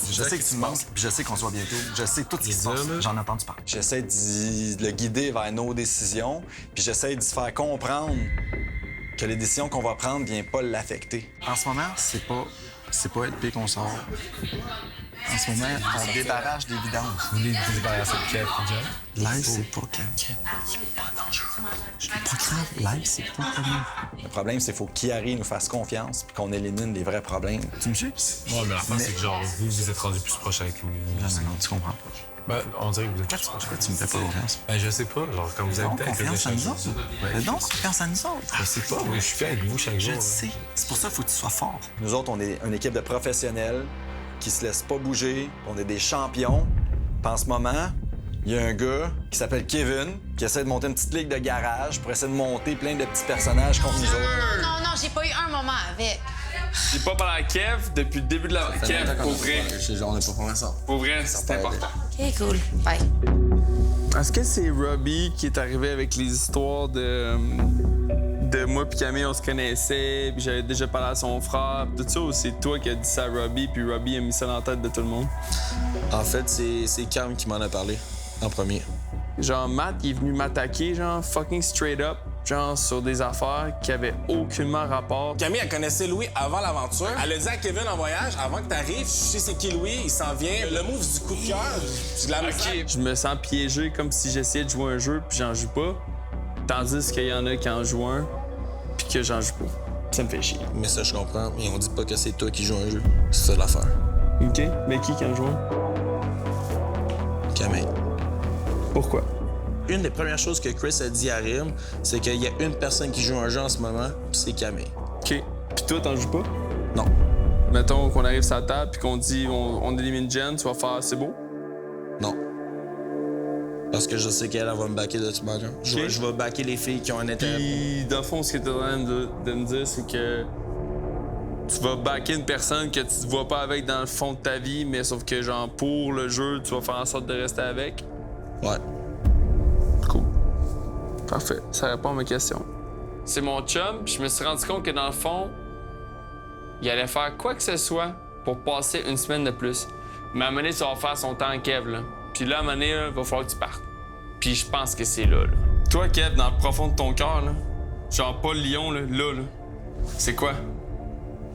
Je sais que tu me manques, puis je sais qu'on se voit bientôt. Je sais tout ce qui se passe. J'en ai entendu parler. J'essaie de le guider vers nos décisions, puis j'essaie de se faire comprendre que les décisions qu'on va prendre ne viennent pas l'affecter. En ce moment, c'est pas LP qu'on sort. En ce moment, on débarrasse des vidanges. Vous voulez débarrasser de Kev, Live, c'est pas Kev. Il est pas dangereux. Je pas grave. Live, c'est pas problème. Le problème, c'est qu'il faut qu'Iari nous fasse confiance puis qu'on élimine les vrais problèmes. Tu me suis? Ouais, mais la fin, c'est que genre, vous êtes rendu plus proche avec lui. Non, tu comprends pas. Ben, on dirait que vous êtes plus proche. Pourquoi tu me fais pas confiance? Ben, je sais pas. Genre, comme vous habitez avec confiance à nous autres. Donc, confiance à nous autres. Je sais pas. Je suis avec vous chaque jour. Je sais. C'est pour ça qu'il faut que tu sois fort. Nous autres, on est une équipe de professionnels qui se laissent pas bouger. On est des champions. Puis en ce moment, il y a un gars qui s'appelle Kevin qui essaie de monter une petite ligue de garage pour essayer de monter plein de petits personnages contre nous autres. Non, j'ai pas eu un moment avec. J'ai pas parlé à Kev depuis le début de la... Kev, pour vrai. On n'est pas pour ça. Pour vrai, c'est important. OK, cool. Bye. Est-ce que c'est Robbie qui est arrivé avec les histoires de moi puis Camille, on se connaissait, puis j'avais déjà parlé à son frère, tout ça, ou c'est toi qui as dit ça à Robbie, puis Robbie a mis ça dans la tête de tout le monde? En fait, c'est Cam qui m'en a parlé en premier. Genre, Matt, il est venu m'attaquer, genre, fucking straight up, genre, sur des affaires qui avaient aucunement rapport. Camille, elle connaissait Louis avant l'aventure. Elle a dit à Kevin en voyage, avant que t'arrives, je sais c'est qui Louis, il s'en vient. Le move du coup de cœur, de la OK. Je me sens piégé comme si j'essayais de jouer un jeu, puis j'en joue pas. Tandis qu'il y en a qui en jouent un, puis que j'en joue pas. Ça me fait chier. Mais ça, je comprends. Mais on dit pas que c'est toi qui joues un jeu. C'est ça l'affaire. OK. Mais qui en joue un? Camille. Pourquoi? Une des premières choses que Chris a dit à Rim, c'est qu'il y a une personne qui joue un jeu en ce moment, puis c'est Camille. OK. Puis toi, t'en joues pas? Non. Mettons qu'on arrive sur la table puis qu'on dit on élimine Jen, tu vas faire c'est beau? Non. Parce que je sais qu'elle va me backer de toute manière. Okay. Je vais backer les filles qui ont un intérêt. Puis, dans le fond, ce que tu es en train de me dire, c'est que tu vas backer une personne que tu te vois pas avec dans le fond de ta vie, mais sauf que, genre, pour le jeu, tu vas faire en sorte de rester avec? Ouais. Cool. Parfait. Ça répond à ma question. c'est mon chum, puis je me suis rendu compte que dans le fond, il allait faire quoi que ce soit pour passer une semaine de plus. Mais à un moment donné, ça va faire son temps à Kev, là. Puis là, à un moment donné, il va falloir que tu partes. Puis je pense que c'est là. Toi, Kev, dans le profond de ton cœur, là, genre pas le lion, là, c'est quoi?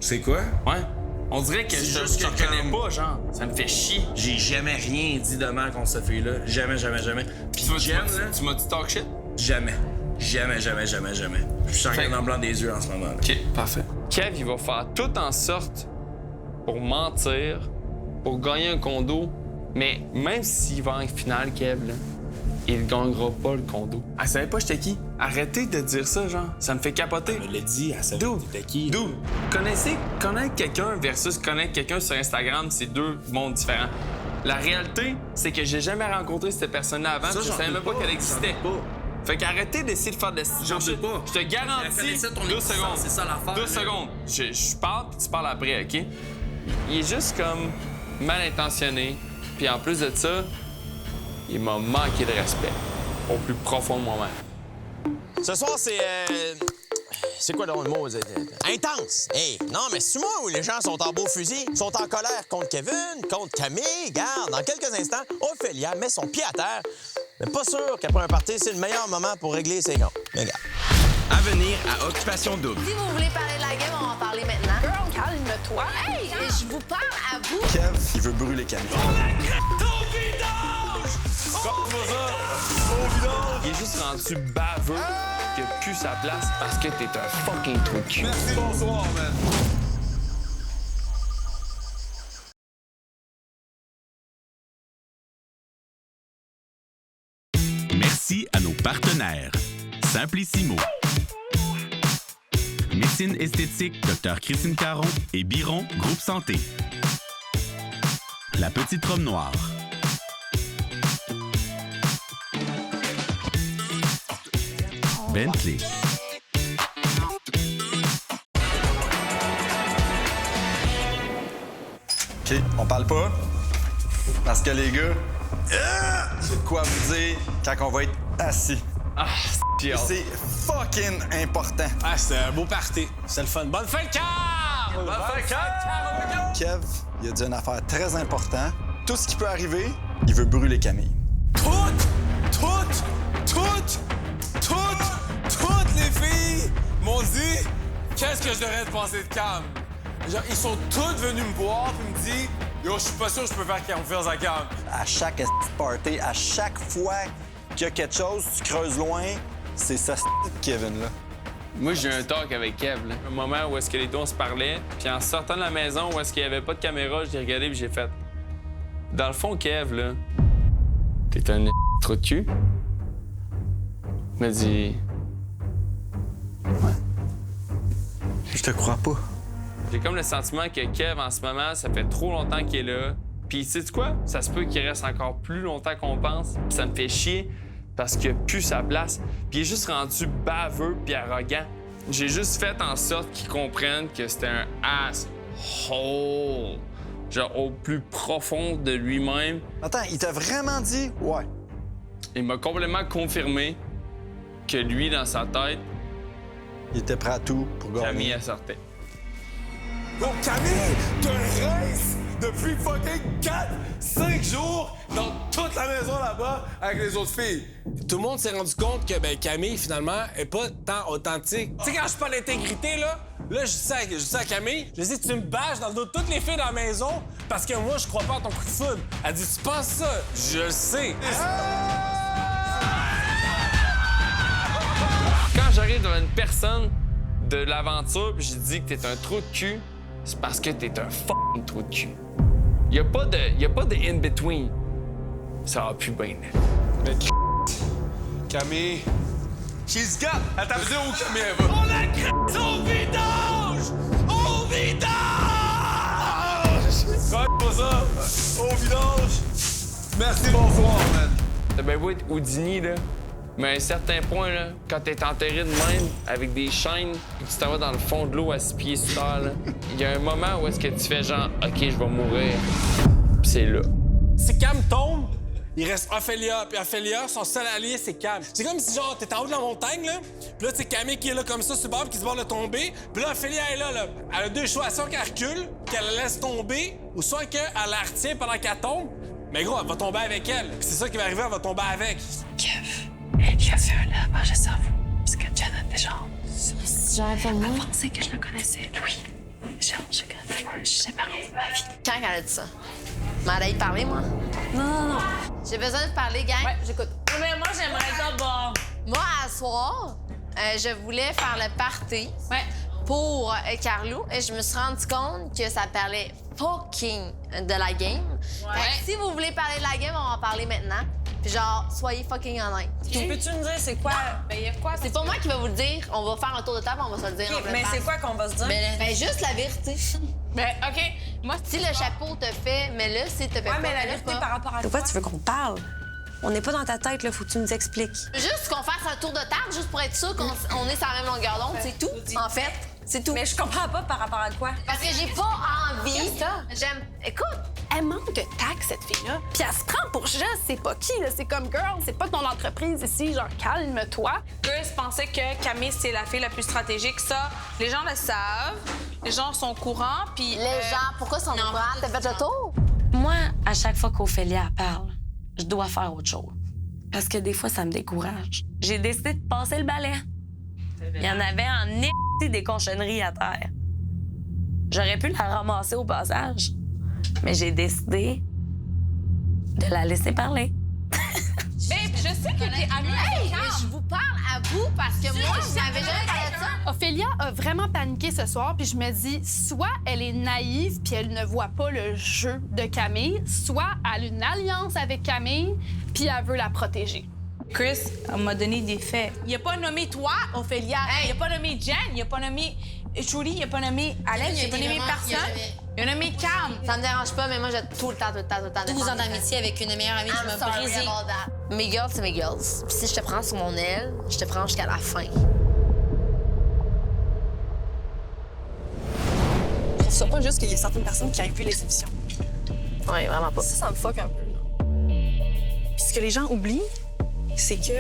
C'est quoi? Ouais. On dirait que je te reconnais pas, genre. Ça me fait chier. J'ai jamais rien dit de mal contre cette fille-là. Jamais. Puis tu m'as dit talk shit? Jamais. Jamais. Je suis en regardant blanc des yeux en ce moment. OK, parfait. Kev, il va faire tout en sorte pour mentir, pour gagner un condo, mais même s'il va en finale, Kev, là, il gagnera pas le condo. Elle savait pas j'étais qui. Arrêtez de dire ça, genre. Ça me fait capoter. Elle me l'a dit, elle savait t'étais qui. Dude, connaître quelqu'un versus connaître quelqu'un sur Instagram, c'est deux mondes différents. La réalité, c'est que j'ai jamais rencontré cette personne-là avant, je savais même pas qu'elle existait. Fait qu'arrêtez d'essayer de faire de... J'en sais pas. Je te garantis... 2 secondes. C'est ça l'affaire. 2 secondes. Je parle, puis tu parles après, OK? Il est juste comme mal intentionné. Puis en plus de ça, il m'a manqué de respect. Au plus profond de moi-même. Ce soir, c'est quoi le mot? Intense! Hey, non, mais c'est moi où les gens sont en beau fusil, sont en colère contre Kevin, contre Camille. Garde, dans quelques instants, Ophélia met son pied à terre. Mais pas sûr qu'après un party, c'est le meilleur moment pour régler ses comptes. Mais regarde. À venir à Occupation Double. Si vous voulez parler de la game, on va en parler maintenant. Girl, calme-toi. Hey, je vous parle à vous. Kev, il veut brûler Camille. Il est juste rendu baveux qu'il a plus sa place parce que t'es un fucking trou de cul. Merci, bonsoir, man. Merci à nos partenaires. Simplissimo. Médecine esthétique, Dr. Christine Caron et Biron, Groupe Santé. La Petite Robe Noire. Bentley. OK, on parle pas. Parce que les gars, j'ai de quoi vous dire quand on va être assis. Ah, c'est fucking important. Ah, c'est un beau party. C'est le fun. Bonne fin de carte! Bonne fin de carte! Kev, il a dit une affaire très importante. Tout ce qui peut arriver, il veut brûler Camille. Toutes les filles m'ont dit qu'est-ce que je devrais penser de Cam. Genre, ils sont toutes venus me voir et me dire yo, je suis pas sûr que je peux faire confiance à Cam. À chaque party, à chaque fois qu'il y a quelque chose, tu creuses loin, c'est ça Kevin-là. Moi, j'ai eu un talk avec Kev, là. Un moment où est-ce que les deux, on se parlait, puis en sortant de la maison où est-ce qu'il y avait pas de caméra, je l'ai regardé puis j'ai fait... Dans le fond, Kev, là, t'es un trou de cul. Il m'a dit... Ouais. Je te crois pas. J'ai comme le sentiment que Kev, en ce moment, ça fait trop longtemps qu'il est là. Puis, sais-tu quoi? Ça se peut qu'il reste encore plus longtemps qu'on pense. Puis ça me fait chier parce qu'il a plus sa place. Puis il est juste rendu baveux puis arrogant. J'ai juste fait en sorte qu'il comprenne que c'était un asshole. Genre au plus profond de lui-même. Attends, il t'a vraiment dit ouais? Il m'a complètement confirmé que lui, dans sa tête... Il était prêt à tout pour gagner. Camille, elle sortait. Oh, Camille, t'as un race depuis fucking 4-5 jours dans toute la maison là-bas avec les autres filles. Tout le monde s'est rendu compte que Camille, finalement, est pas tant authentique. Tu sais, quand je parle d'intégrité, là je dis à Camille, je dis, tu me bâches dans le dos de toutes les filles dans la maison parce que moi, je crois pas à ton coup de foudre. Elle dit, tu penses ça? Je le sais. Quand j'arrive devant une personne de l'aventure puis je dis que t'es un trou de cul, c'est parce que t'es un fucking trou de cul. Y a pas de in-between. Ça va plus bien. Mais Camille... She's got... Attends, dis où Camille elle va. On la crête au vidange! Au vidange! Pas ça! Au vidange! Merci, bonsoir, man. T'as bien beau être Houdini, là. Mais à un certain point, là, quand t'es enterré de même, avec des chaînes, et que tu t'en vas dans le fond de l'eau à 6 pieds sur terre, il y a un moment où est-ce que tu fais genre, OK, je vais mourir. Puis c'est là. Si Cam tombe, il reste Ophélia. Puis Ophélia, son seul allié, c'est Cam. C'est comme si, genre, t'es en haut de la montagne, là. Puis là, c'est Camille qui est là comme ça, sur le bord, qui se barre de tomber. Puis là, Ophélia est là. Elle a deux choix. Soit qu'elle recule, qu'elle la laisse tomber, ou soit qu'elle la retient pendant qu'elle tombe. Mais gros, elle va tomber avec elle. Puis c'est ça qui va arriver, elle va tomber avec. Kev, il a fait un lavage de cerveau. Parce que Janet, déjà, J'aurais pas moi. Elle pensait que je le connaissais, lui. Genre, je sais pas de ma vie. Quand elle a dit ça? M'en allait y parler, moi? Non. J'ai besoin de parler, gang. Ouais. J'écoute. Mais moi, j'aimerais ça, bon. Moi, à soir, je voulais faire le party pour Carlou et je me suis rendu compte que ça parlait fucking de la game. Ouais. Fait que si vous voulez parler de la game, on va en parler maintenant. Puis genre, soyez fucking honnête. Peux-tu me dire c'est quoi? Ben, y a quoi? C'est pas moi qui va vous le dire. On va faire un tour de table, on va se le dire. OK, en pleine mais face. c'est quoi qu'on va se dire? Ben, juste la vérité. Ben, OK. Moi, Si le chapeau te fait, mais là, si te fait pas, mais la mais là, vérité pas. par rapport à Pourquoi tu veux qu'on parle? On n'est pas dans ta tête, là. Faut que tu nous expliques. Juste qu'on fasse un tour de table, juste pour être sûr qu'on est sur la même longueur d'onde, c'est tout. En fait, c'est tout. Mais je comprends pas par rapport à quoi. Parce que j'ai pas envie. J'aime. Écoute, Elle manque de tact, cette fille-là. Puis elle se prend pour je sais pas qui, là. C'est comme, girl, c'est pas ton entreprise ici. Genre, calme-toi. Chris pensait que Camille, c'est la fille la plus stratégique. Ça, les gens le savent. Les gens sont au courant, puis... les gens, pourquoi sont au courant? T'as fait le tour? Moi, à chaque fois qu'Ophélia parle, je dois faire autre chose. Parce que des fois, ça me décourage. J'ai décidé de passer le balai. Il y en avait en des cochonneries à terre. J'aurais pu la ramasser au passage, mais j'ai décidé de la laisser parler. Babe, je sais que t'es amie Hey, mais je vous parle à vous parce que moi, je n'avais jamais parlé de ça. Ophélia a vraiment paniqué ce soir, puis je me dis, soit elle est naïve puis elle ne voit pas le jeu de Camille, soit elle a une alliance avec Camille puis elle veut la protéger. Chris, elle m'a donné des faits. Il a pas nommé toi, Ophélia. Il a pas nommé Jen. Il a pas nommé Julie. Il a pas nommé Alex. Il a pas nommé personne. Il a nommé Cam. Ça me dérange pas, mais moi, j'ai tout le temps. 12 ans d'amitié avec une meilleure amie qui m'a brisé. Mes girls, c'est mes girls. Puis si je te prends sur mon aile, je te prends jusqu'à la fin. Je trouve ça pas juste qu'il y a certaines personnes qui arrivent plus les émissions. Oui, vraiment pas. Ça me fuck un peu. Puis ce que les gens oublient, c'est que, tu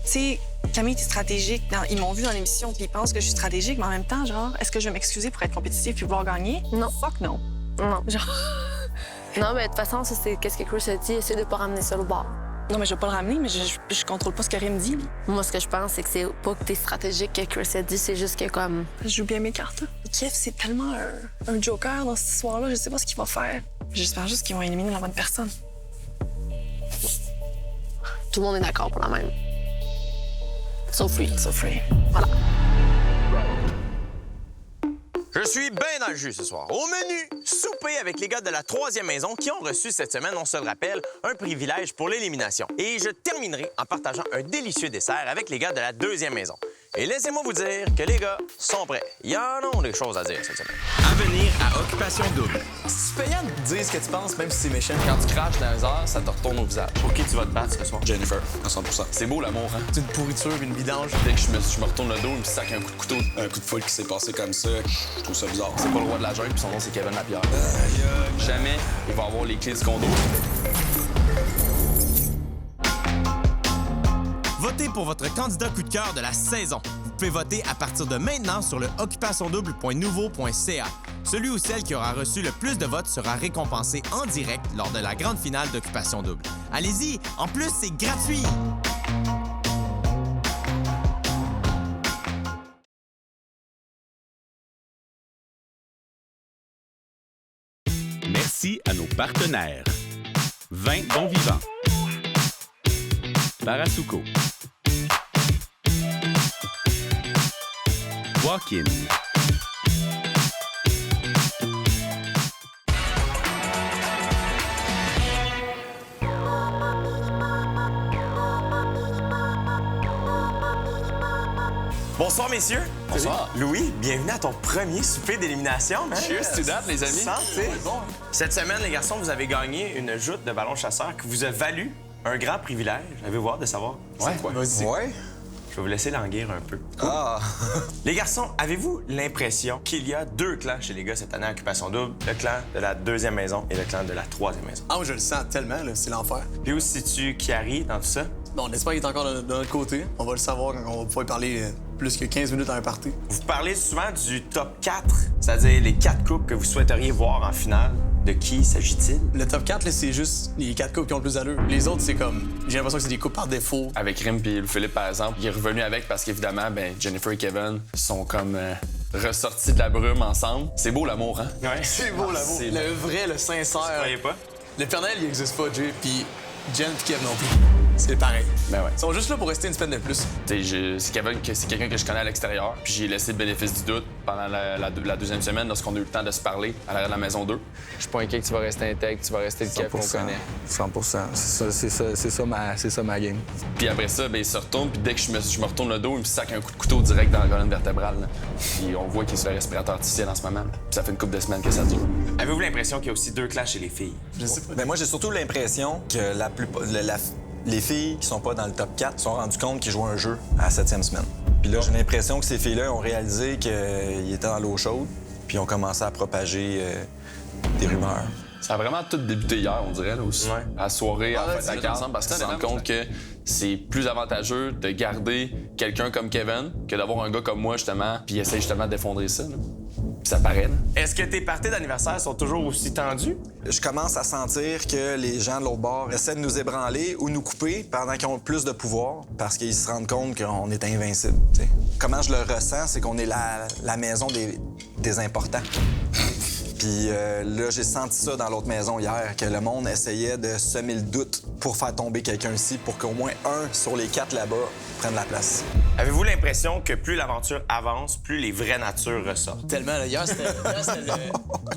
sais, Camille était stratégique. Ils m'ont vu dans l'émission puis ils pensent que je suis stratégique, mais en même temps, genre, est-ce que je vais m'excuser pour être compétitive puis vouloir gagner? Non. Fuck non. Non. Genre... Non, mais de toute façon, ça, c'est qu'est-ce que Chris a dit. Essaye de pas ramener ça au bar. Non, mais je vais pas le ramener, mais je contrôle pas ce que Rim dit. Moi, ce que je pense, c'est que c'est pas que t'es stratégique que Chris a dit, c'est juste que comme... Je joue bien mes cartes. Kev, c'est tellement un joker dans cette histoire-là. Je sais pas ce qu'il va faire. J'espère juste qu'ils vont éliminer la bonne personne. Tout le monde est d'accord pour la même. Sauf lui. Sauf lui. Voilà. Je suis bien dans le jus ce soir. Au menu, souper avec les gars de la 3e maison qui ont reçu cette semaine, on se le rappelle, un privilège pour l'élimination. Et je terminerai en partageant un délicieux dessert avec les gars de la 2e maison. Et laissez-moi vous dire que les gars sont prêts. Ils en ont des choses à dire cette semaine. À venir à Occupation Double. C'est payant de dire ce que tu penses, même si c'est méchant. Quand tu craches dans les airs, ça te retourne au visage. Pour qui tu vas te battre ce soir? Jennifer, à 100%. C'est beau l'amour, hein? C'est une pourriture, une vidange. Dès que je me retourne le dos, il me sac un coup de couteau. Un coup de foule qui s'est passé comme ça, je trouve ça bizarre. C'est pas le roi de la jungle, puis son nom c'est Kevin Lapierre. Jamais il va avoir les clés du condo. Votez pour votre candidat coup de cœur de la saison. Vous pouvez voter à partir de maintenant sur le occupationdouble.nouveau.ca. Celui ou celle qui aura reçu le plus de votes sera récompensé en direct lors de la grande finale d'Occupation Double. Allez-y, en plus, c'est gratuit! Merci à nos partenaires. Vin Bon Vivant. Barasuko. Walk-in. Bonsoir, messieurs. Bonsoir. Louis, bienvenue à ton premier souper d'élimination, man. Cheers to that, les amis. Santé. Cette semaine, les garçons, vous avez gagné une joute de ballon chasseur qui vous a valu un grand privilège. Avez-vous hâte de savoir? Ouais, c'est quoi? vas-y. Ouais. Je vais vous laisser languir un peu. Ah! Les garçons, avez-vous l'impression qu'il y a 2 clans chez les gars cette année à Occupation Double? Le clan de la 2e maison et le clan de la 3e maison. Ah, moi, je le sens tellement, là, c'est l'enfer. Puis où se situe Kiari dans tout ça? Bon, on espère qu'il est encore de notre côté. On va le savoir quand on va pouvoir parler plus que 15 minutes à un party. Vous parlez souvent du top 4, c'est-à-dire les 4 couples que vous souhaiteriez voir en finale. De qui s'agit-il? Le top 4, là, c'est juste les 4 couples qui ont le plus d'allure. Les autres, c'est comme... J'ai l'impression que c'est des couples par défaut. Avec Rim et Philippe, par exemple, il est revenu avec parce qu'évidemment, ben, Jennifer et Kevin sont comme ressortis de la brume ensemble. C'est beau l'amour, hein? Ouais. C'est beau l'amour. Le vrai, le sincère. Vous croyez pas? Le Père Noël, il existe pas, Jay, puis Jen et Kev non plus. C'est pareil. Ben ouais. Ils sont juste là pour rester une semaine de plus. C'est Kevin, c'est quelqu'un que je connais à l'extérieur, puis j'ai laissé le bénéfice du doute pendant la 2e semaine lorsqu'on a eu le temps de se parler à l'arrière de la maison 2. Je suis pas inquiet que tu vas rester intègre, tu vas rester le Kev qu'on connaît. 100%. C'est ça ma game. Puis après ça, ben, il se retourne, puis dès que je me retourne le dos, il me sac un coup de couteau direct dans la colonne vertébrale. Là. Puis on voit qu'il est sur le respirateur artificiel en ce moment. Puis ça fait une couple de semaines que ça dure. Avez-vous l'impression qu'il y a aussi 2 clans chez les filles? Je sais pas. Ben moi, j'ai surtout l'impression que les filles qui sont pas dans le top 4 se sont rendues compte qu'ils jouaient un jeu à la 7e semaine. Puis là, j'ai l'impression que ces filles-là ont réalisé qu'ils étaient dans l'eau chaude, puis ont commencé à propager des rumeurs. Ça a vraiment tout débuté hier, on dirait, là aussi. Ouais. À la soirée, en fait, à la ensemble, parce que tu te rends compte que c'est plus avantageux de garder quelqu'un comme Kevin que d'avoir un gars comme moi, justement, puis essayer justement d'effondrer ça. Là. Puis ça paraît, là. Est-ce que tes parties d'anniversaire sont toujours aussi tendues? Je commence à sentir que les gens de l'autre bord essaient de nous ébranler ou nous couper pendant qu'ils ont plus de pouvoir parce qu'ils se rendent compte qu'on est invincible. T'sais. Comment je le ressens, c'est qu'on est la maison des importants. Puis là, j'ai senti ça dans l'autre maison hier, que le monde essayait de semer le doute pour faire tomber quelqu'un ici, pour qu'au moins un sur les 4 là-bas prenne la place. Avez-vous l'impression que plus l'aventure avance, plus les vraies natures ressortent? Tellement, là. Hier, c'était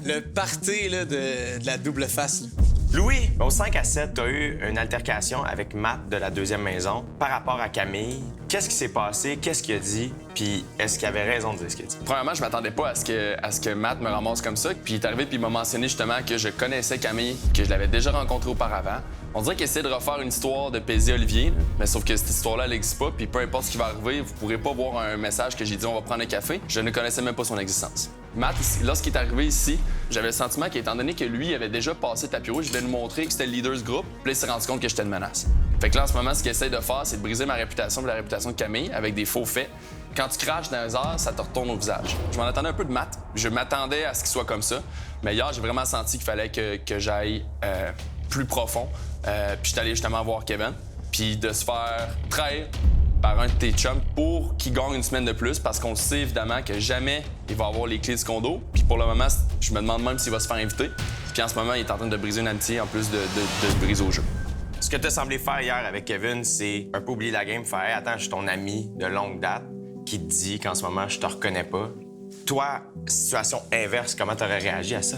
le party là, de la double face. Là. Louis, au 5 à 7, tu as eu une altercation avec Matt de la 2e maison par rapport à Camille. Qu'est-ce qui s'est passé? Qu'est-ce qu'il a dit? Puis est-ce qu'il avait raison de dire ce qu'il a dit? Premièrement, je m'attendais pas à ce que Matt me ramasse comme ça. Puis il est arrivé puis il m'a mentionné justement que je connaissais Camille, que je l'avais déjà rencontrée auparavant. On dirait qu'il essaie de refaire une histoire de Paisy Olivier, là. Mais sauf que cette histoire-là, elle n'existe pas. Puis peu importe ce qui va arriver, vous pourrez pas voir un message que j'ai dit on va prendre un café. Je ne connaissais même pas son existence. Matt, lorsqu'il est arrivé ici, j'avais le sentiment qu'étant donné que lui avait déjà passé tapis rouge, je voulais lui montrer que c'était le leader du groupe. Puis là, il s'est rendu compte que j'étais une menace. Fait que là, en ce moment, ce qu'il essaie de faire, c'est de briser ma réputation et la réputation de Camille avec des faux faits. Quand tu craches dans les airs, ça te retourne au visage. Je m'en attendais un peu de Matt. Je m'attendais à ce qu'il soit comme ça. Mais hier, j'ai vraiment senti qu'il fallait que j'aille plus profond. Puis j'étais allé justement voir Kevin. Puis de se faire trahir par un de tes chums pour qu'il gagne une semaine de plus parce qu'on sait évidemment que jamais il va avoir les clés du condo. Puis pour le moment, je me demande même s'il va se faire inviter. Puis en ce moment, il est en train de briser une amitié en plus de briser au jeu. Ce que tu as semblé faire hier avec Kevin, c'est un peu oublier la game, faire hey, attends, je suis ton ami de longue date qui te dit qu'en ce moment, je te reconnais pas. Toi, situation inverse, comment tu aurais réagi à ça?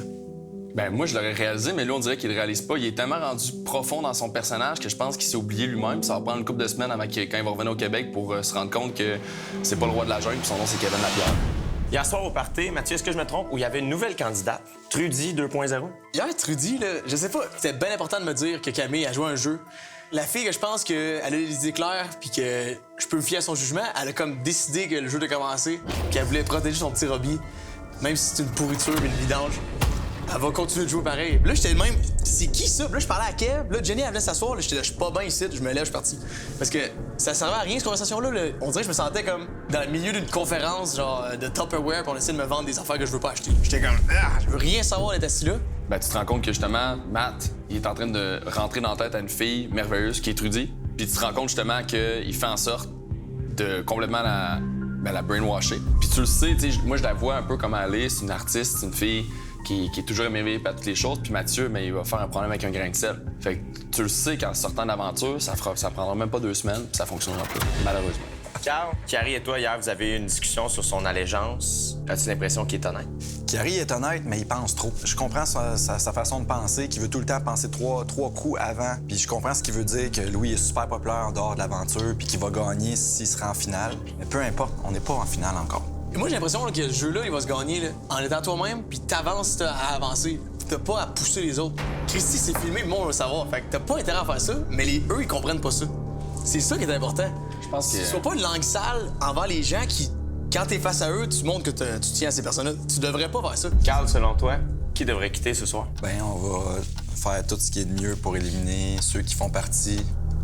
Ben moi, je l'aurais réalisé, mais là, on dirait qu'il le réalise pas. Il est tellement rendu profond dans son personnage que je pense qu'il s'est oublié lui-même. Ça va prendre une couple de semaines avant quand il va revenir au Québec pour se rendre compte que c'est pas le roi de la jungle puis son nom, c'est Kevin Lapierre. Hier soir au party, Mathieu, est-ce que je me trompe, où il y avait une nouvelle candidate, Trudy 2.0? Hier, Trudy, là, je sais pas, c'était bien important de me dire que Camille a joué un jeu. La fille que je pense qu'elle a les idées claires puis que je peux me fier à son jugement, elle a comme décidé que le jeu de commencer puis qu'elle voulait protéger son petit Robbie, même si c'est une pourriture et une vidange. Elle va continuer de jouer pareil. Puis là, j'étais même, c'est qui ça? Puis là, je parlais à Kev. Là, Jenny, elle venait s'asseoir. Là, j'étais là, je suis pas bien ici. Je me lève, je suis parti. Parce que ça servait à rien, cette conversation-là. Là. On dirait que je me sentais comme dans le milieu d'une conférence, genre de Tupperware, puis on essaie de me vendre des affaires que je veux pas acheter. J'étais comme, je veux rien savoir d'être assis là. Ben, tu te rends compte que justement, Matt, il est en train de rentrer dans la tête à une fille merveilleuse qui est Trudy. Puis tu te rends compte justement qu'il fait en sorte de complètement la brainwasher. Puis tu le sais, tu sais, moi, je la vois un peu comme elle est. C'est une artiste, c'est une fille qui est toujours émerveillée par toutes les choses. Puis Mathieu, mais il va faire un problème avec un grain de sel. Fait que tu le sais qu'en sortant d'aventure, ça prendra même pas 2 semaines, puis ça fonctionnera pas, malheureusement. Carl, Kiari et toi, hier, vous avez eu une discussion sur son allégeance. As-tu l'impression qu'il est honnête? Kiari est honnête, mais il pense trop. Je comprends sa façon de penser, qu'il veut tout le temps penser trois coups avant. Puis je comprends ce qu'il veut dire, que Louis est super populaire en dehors de l'aventure, puis qu'il va gagner s'il sera en finale. Mais peu importe, on n'est pas en finale encore. Et moi, j'ai l'impression là, que ce jeu-là, il va se gagner là, en étant toi-même, puis t'avances à avancer. T'as pas à pousser les autres. Christy, c'est filmé, le monde va le savoir. Fait que t'as pas intérêt à faire ça, mais eux, ils comprennent pas ça. C'est ça qui est important. pense que... Sois pas une langue sale envers les gens qui, quand t'es face à eux, tu montres que tu tiens à ces personnes-là. Tu devrais pas faire ça. Carl, selon toi, qui devrait quitter ce soir? Ben, on va faire tout ce qui est de mieux pour éliminer ceux qui font partie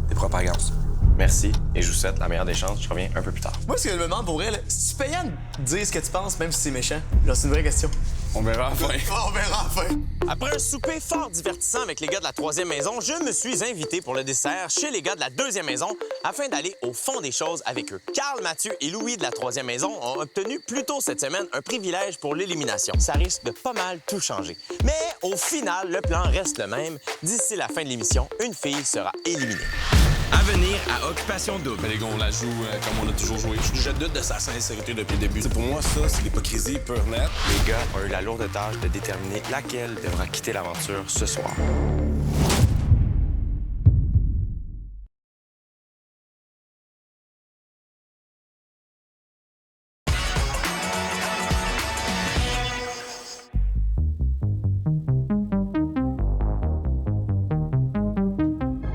des propagances. Merci, et je vous souhaite la meilleure des chances. Je reviens un peu plus tard. Moi, ce que je me demande pour vrai, là, si tu payais à dire ce que tu penses, même si c'est méchant, là, c'est une vraie question. On verra enfin. On verra enfin. Après un souper fort divertissant avec les gars de la 3e maison, je me suis invité pour le dessert chez les gars de la 2e maison afin d'aller au fond des choses avec eux. Carl, Mathieu et Louis de la 3e maison ont obtenu plus tôt cette semaine un privilège pour l'élimination. Ça risque de pas mal tout changer. Mais au final, le plan reste le même. D'ici la fin de l'émission, une fille sera éliminée. À venir à Occupation Double. Mais les gars, on la joue comme on a toujours joué. Je doute de sa sincérité depuis le début. Pour moi, ça, c'est l'hypocrisie pure net. Les gars ont eu la lourde tâche de déterminer laquelle devra quitter l'aventure ce soir.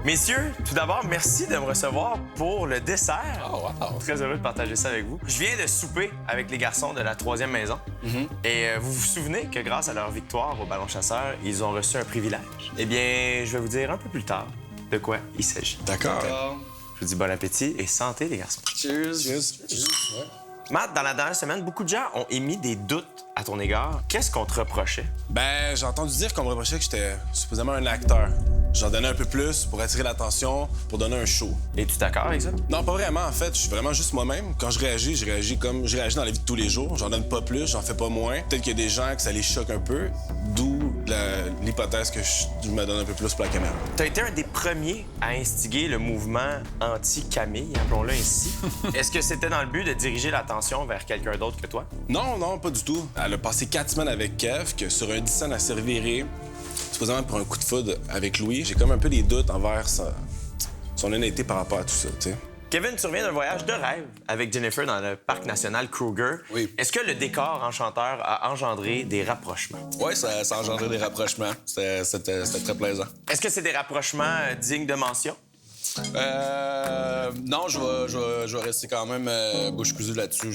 Messieurs, tout d'abord, merci de me recevoir pour le dessert. Oh, wow. Très heureux de partager ça avec vous. Je viens de souper avec les garçons de la 3e maison. Et vous vous souvenez que grâce à leur victoire au ballon chasseur, ils ont reçu un privilège. Eh bien, je vais vous dire un peu plus tard de quoi il s'agit. D'accord. Je vous dis bon appétit et santé, les garçons. Cheers. Matt, dans la dernière semaine, beaucoup de gens ont émis des doutes à ton égard. Qu'est-ce qu'on te reprochait? Ben, j'ai entendu dire qu'on me reprochait que j'étais supposément un acteur. J'en donnais un peu plus pour attirer l'attention, pour donner un show. Es-tu d'accord avec ça? Non, pas vraiment, en fait. Je suis vraiment juste moi-même. Quand je réagis comme je réagis dans la vie de tous les jours. J'en donne pas plus, j'en fais pas moins. Peut-être qu'il y a des gens que ça les choque un peu, d'où l'hypothèse que je me donne un peu plus pour la caméra. T'as été un des premiers à instiguer le mouvement anti-Camille, appelons-le ainsi. Est-ce que c'était dans le but de diriger l'attention vers quelqu'un d'autre que toi? Non, pas du tout. Elle a passé 4 semaines avec Kev, que sur un 10 cents, elle s'est revirée, supposément pour un coup de foudre avec Louis. J'ai comme un peu des doutes envers son honnêteté par rapport à tout ça, tu sais. Kevin, tu reviens d'un voyage de rêve avec Jennifer dans le parc national Kruger. Oui. Est-ce que le décor enchanteur a engendré des rapprochements? Oui, ça a engendré des rapprochements. C'était très plaisant. Est-ce que c'est des rapprochements dignes de mention? Non, je vais rester quand même bouche cousue là-dessus.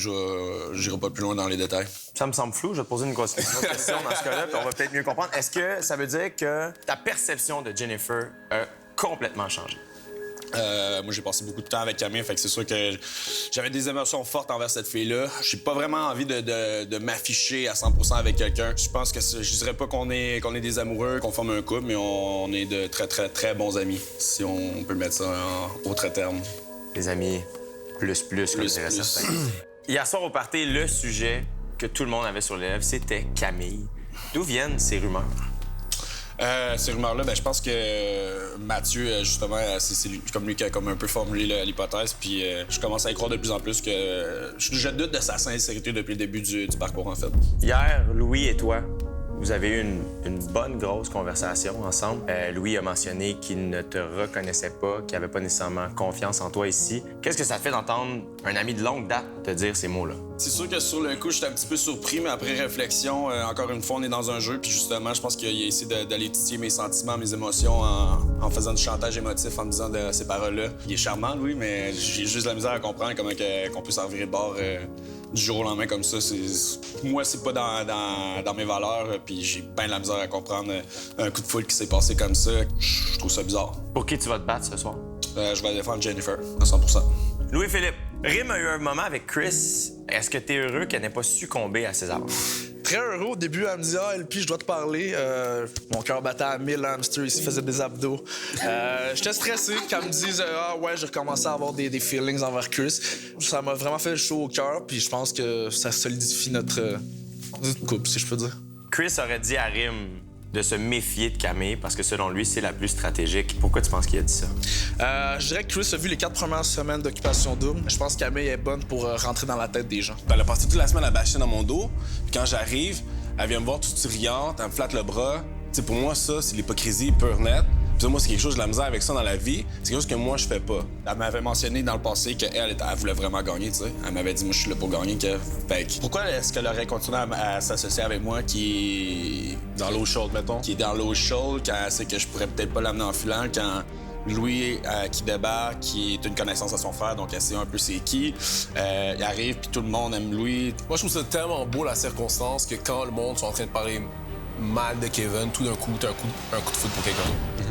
J'irai pas plus loin dans les détails. Ça me semble flou. Je vais te poser une autre question dans ce cas-là, puis on va peut-être mieux comprendre. Est-ce que ça veut dire que ta perception de Jennifer a complètement changé? Moi, j'ai passé beaucoup de temps avec Camille, fait que c'est sûr que j'avais des émotions fortes envers cette fille-là. J'ai pas vraiment envie de m'afficher à 100% avec quelqu'un. Je pense que je dirais pas qu'on est des amoureux, qu'on forme un couple, mais on est de très, très, très bons amis, si on peut mettre ça en autre terme. Les amis plus, comme diraient certains. Hier soir au party, le sujet que tout le monde avait sur les lèvres, c'était Camille. D'où viennent ces rumeurs? Ces rumeurs-là, je pense que Mathieu, justement, c'est comme lui qui a comme un peu formulé l'hypothèse, puis je commence à y croire de plus en plus que je doute de sa sincérité depuis le début du parcours, en fait. Hier, Louis et toi, vous avez eu une bonne grosse conversation ensemble. Louis a mentionné qu'il ne te reconnaissait pas, qu'il n'avait pas nécessairement confiance en toi ici. Qu'est-ce que ça te fait d'entendre un ami de longue date te dire ces mots-là? C'est sûr que sur le coup, j'étais un petit peu surpris, mais après réflexion, encore une fois, on est dans un jeu, puis justement, je pense qu'il a essayé d'aller titiller mes sentiments, mes émotions en faisant du chantage émotif, en me disant ces paroles-là. Il est charmant, Louis, mais j'ai juste la misère à comprendre comment qu'on peut s'en virer de bord du jour au lendemain comme ça. Moi, c'est pas dans mes valeurs, puis j'ai bien la misère à comprendre un coup de foudre qui s'est passé comme ça. Je trouve ça bizarre. Pour qui tu vas te battre ce soir? Je vais défendre Jennifer, à 100%. Louis-Philippe, Rim a eu un moment avec Chris. Est-ce que t'es heureux qu'elle n'ait pas succombé à ses avances? Très heureux. Au début, elle me dit « Ah, LP, je dois te parler. » Mon cœur battait à 1000, hamster ici faisait des abdos. J'étais stressé qu'elle me dise « Ah ouais, j'ai recommencé à avoir des feelings envers Chris. » Ça m'a vraiment fait chaud au cœur, puis je pense que ça solidifie notre couple, si je peux dire. Chris aurait dit à Rim de se méfier de Camille parce que selon lui, c'est la plus stratégique. Pourquoi tu penses qu'il a dit ça? Je dirais que Chris a vu les 4 premières semaines d'Occupation Double. Je pense que Camille est bonne pour rentrer dans la tête des gens. Elle a passé toute la semaine à bâcher dans mon dos. Puis quand j'arrive, elle vient me voir toute riante, elle me flatte le bras. T'sais, pour moi, ça, c'est l'hypocrisie pure net. Puis moi, c'est quelque chose, j'ai de la misère avec ça dans la vie. C'est quelque chose que moi, je fais pas. Elle m'avait mentionné dans le passé qu'elle voulait vraiment gagner, tu sais. Elle m'avait dit, moi, je suis là pour gagner. Pourquoi est-ce qu'elle aurait continué à s'associer avec moi qui est dans l'eau chaude, mettons? Qui est dans l'eau chaude quand elle sait que je pourrais peut-être pas l'amener en filant, quand Louis qui débarque, qui est une connaissance à son frère, donc elle sait un peu c'est qui. Il arrive, puis tout le monde aime Louis. Moi, je trouve ça tellement beau, la circonstance, que quand le monde sont en train de parler mal de Kevin, tout d'un coup, t'as un coup de foot pour quelqu'un.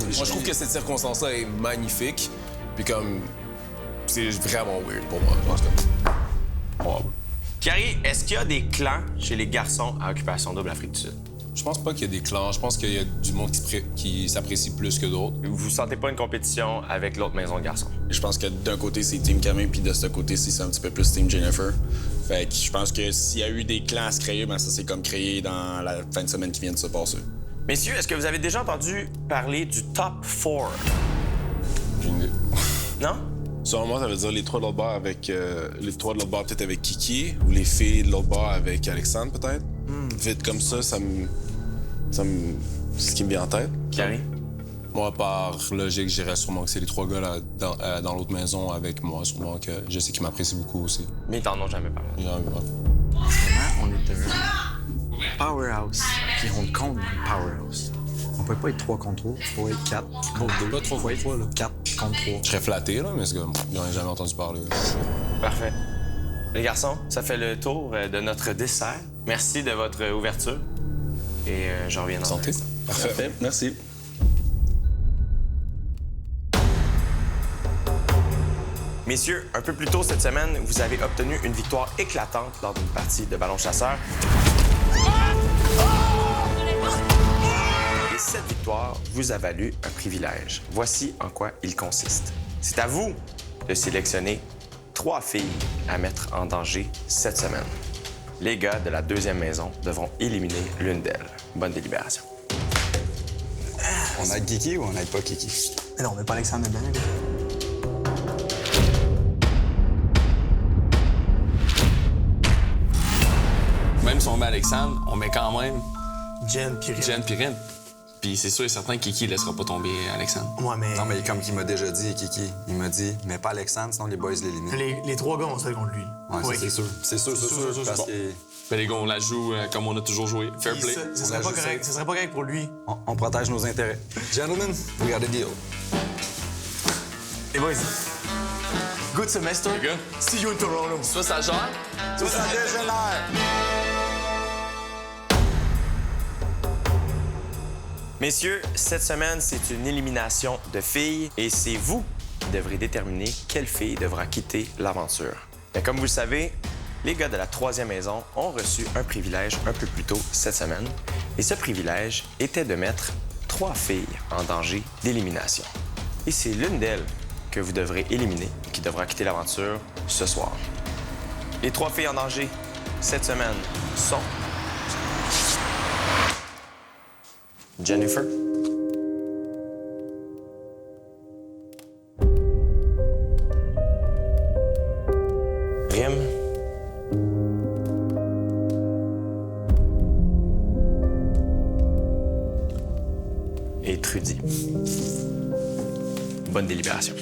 Moi, je trouve que cette circonstance-là est magnifique, puis comme... c'est vraiment weird pour moi. Wow. Carrie, est-ce qu'il y a des clans chez les garçons à Occupation Double Afrique du Sud? Je pense pas qu'il y a des clans. Je pense qu'il y a du monde qui s'apprécie plus que d'autres. Vous sentez pas une compétition avec l'autre maison de garçons? Je pense que d'un côté, c'est Team Camille, puis de ce côté-ci, c'est un petit peu plus Team Jennifer. Fait que je pense que s'il y a eu des clans à se créer, ben ça s'est comme créé dans la fin de semaine qui vient de se passer. Messieurs, est-ce que vous avez déjà entendu parler du Top 4? Non? Selon moi, ça veut dire les trois de l'autre bord avec... les trois de l'autre bord peut-être avec Kiki, ou les filles de l'autre bord avec Alexandre, peut-être. Vite comme ça me... C'est ce qui me vient en tête. Carrie? Moi, par logique, je dirais sûrement que c'est les trois gars là, dans l'autre maison avec moi, sûrement que je sais qu'ils m'apprécient beaucoup aussi. Mais ils t'en ont jamais parlé. En ce moment, on est un powerhouse, puis on compte dans le powerhouse. On peut pas être 3 contre 3, il faut être 4 contre 2. Pas 3 contre 3, là. 4 contre 3. Je serais flatté, là, mais c'est comme, j'en ai jamais entendu parler. Parfait. Les garçons, ça fait le tour de notre dessert. Merci de votre ouverture. Et je reviens dans santé. Parfait. Merci. Messieurs, un peu plus tôt cette semaine, vous avez obtenu une victoire éclatante lors d'une partie de ballon chasseur. Et cette victoire vous a valu un privilège. Voici en quoi il consiste. C'est à vous de sélectionner 3 filles à mettre en danger cette semaine. Les gars de la deuxième maison devront éliminer l'une d'elles. Bonne délibération. On aide Kiki ou on aide pas Kiki? Mais non, on met pas Alexandre dedans. Même si on met Alexandre, on met quand même Jen Pirin. Puis c'est sûr et certain que Kiki laissera pas tomber Alexandre. Ouais, mais... Non, mais comme il m'a déjà dit, Kiki, il m'a dit, mais pas Alexandre, sinon les boys l'éliminent. Les 3 gars, on se contre lui. Ouais, oui. Ça, c'est sûr. C'est sûr, parce bon. que... Ben, les gars, on la joue comme on a toujours joué. Fair play. Ce serait pas correct pour lui. On protège nos intérêts. Gentlemen, we got a deal. Les boys, good semester. Les gars, see you in Toronto. Soit ça gère, soit ça dégénère. Messieurs, cette semaine, c'est une élimination de filles et c'est vous qui devrez déterminer quelle fille devra quitter l'aventure. Mais comme vous le savez, les gars de la troisième maison ont reçu un privilège un peu plus tôt cette semaine. Et ce privilège était de mettre 3 filles en danger d'élimination. Et c'est l'une d'elles que vous devrez éliminer et qui devra quitter l'aventure ce soir. Les 3 filles en danger cette semaine sont... Jennifer. Rim. Et Trudy. Bonne délibération.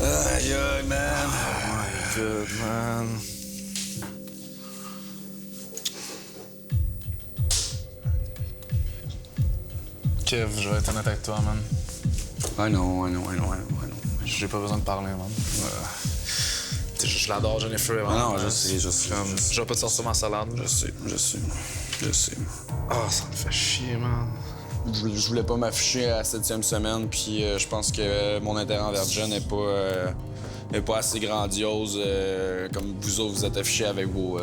Aïe, aïe, man. Oh my God, man. Kev, je vais être honnête avec toi, man. I know. J'ai pas besoin de parler, man. Je l'adore, Jennifer. Ah non, je sais. Je vais pas te sortir ma salade. Je sais. Ah, ça me fait chier, man. Je voulais pas m'afficher à la 7e semaine, puis je pense que mon intérêt envers Jen n'est pas assez grandiose comme vous autres vous êtes affichés avec vos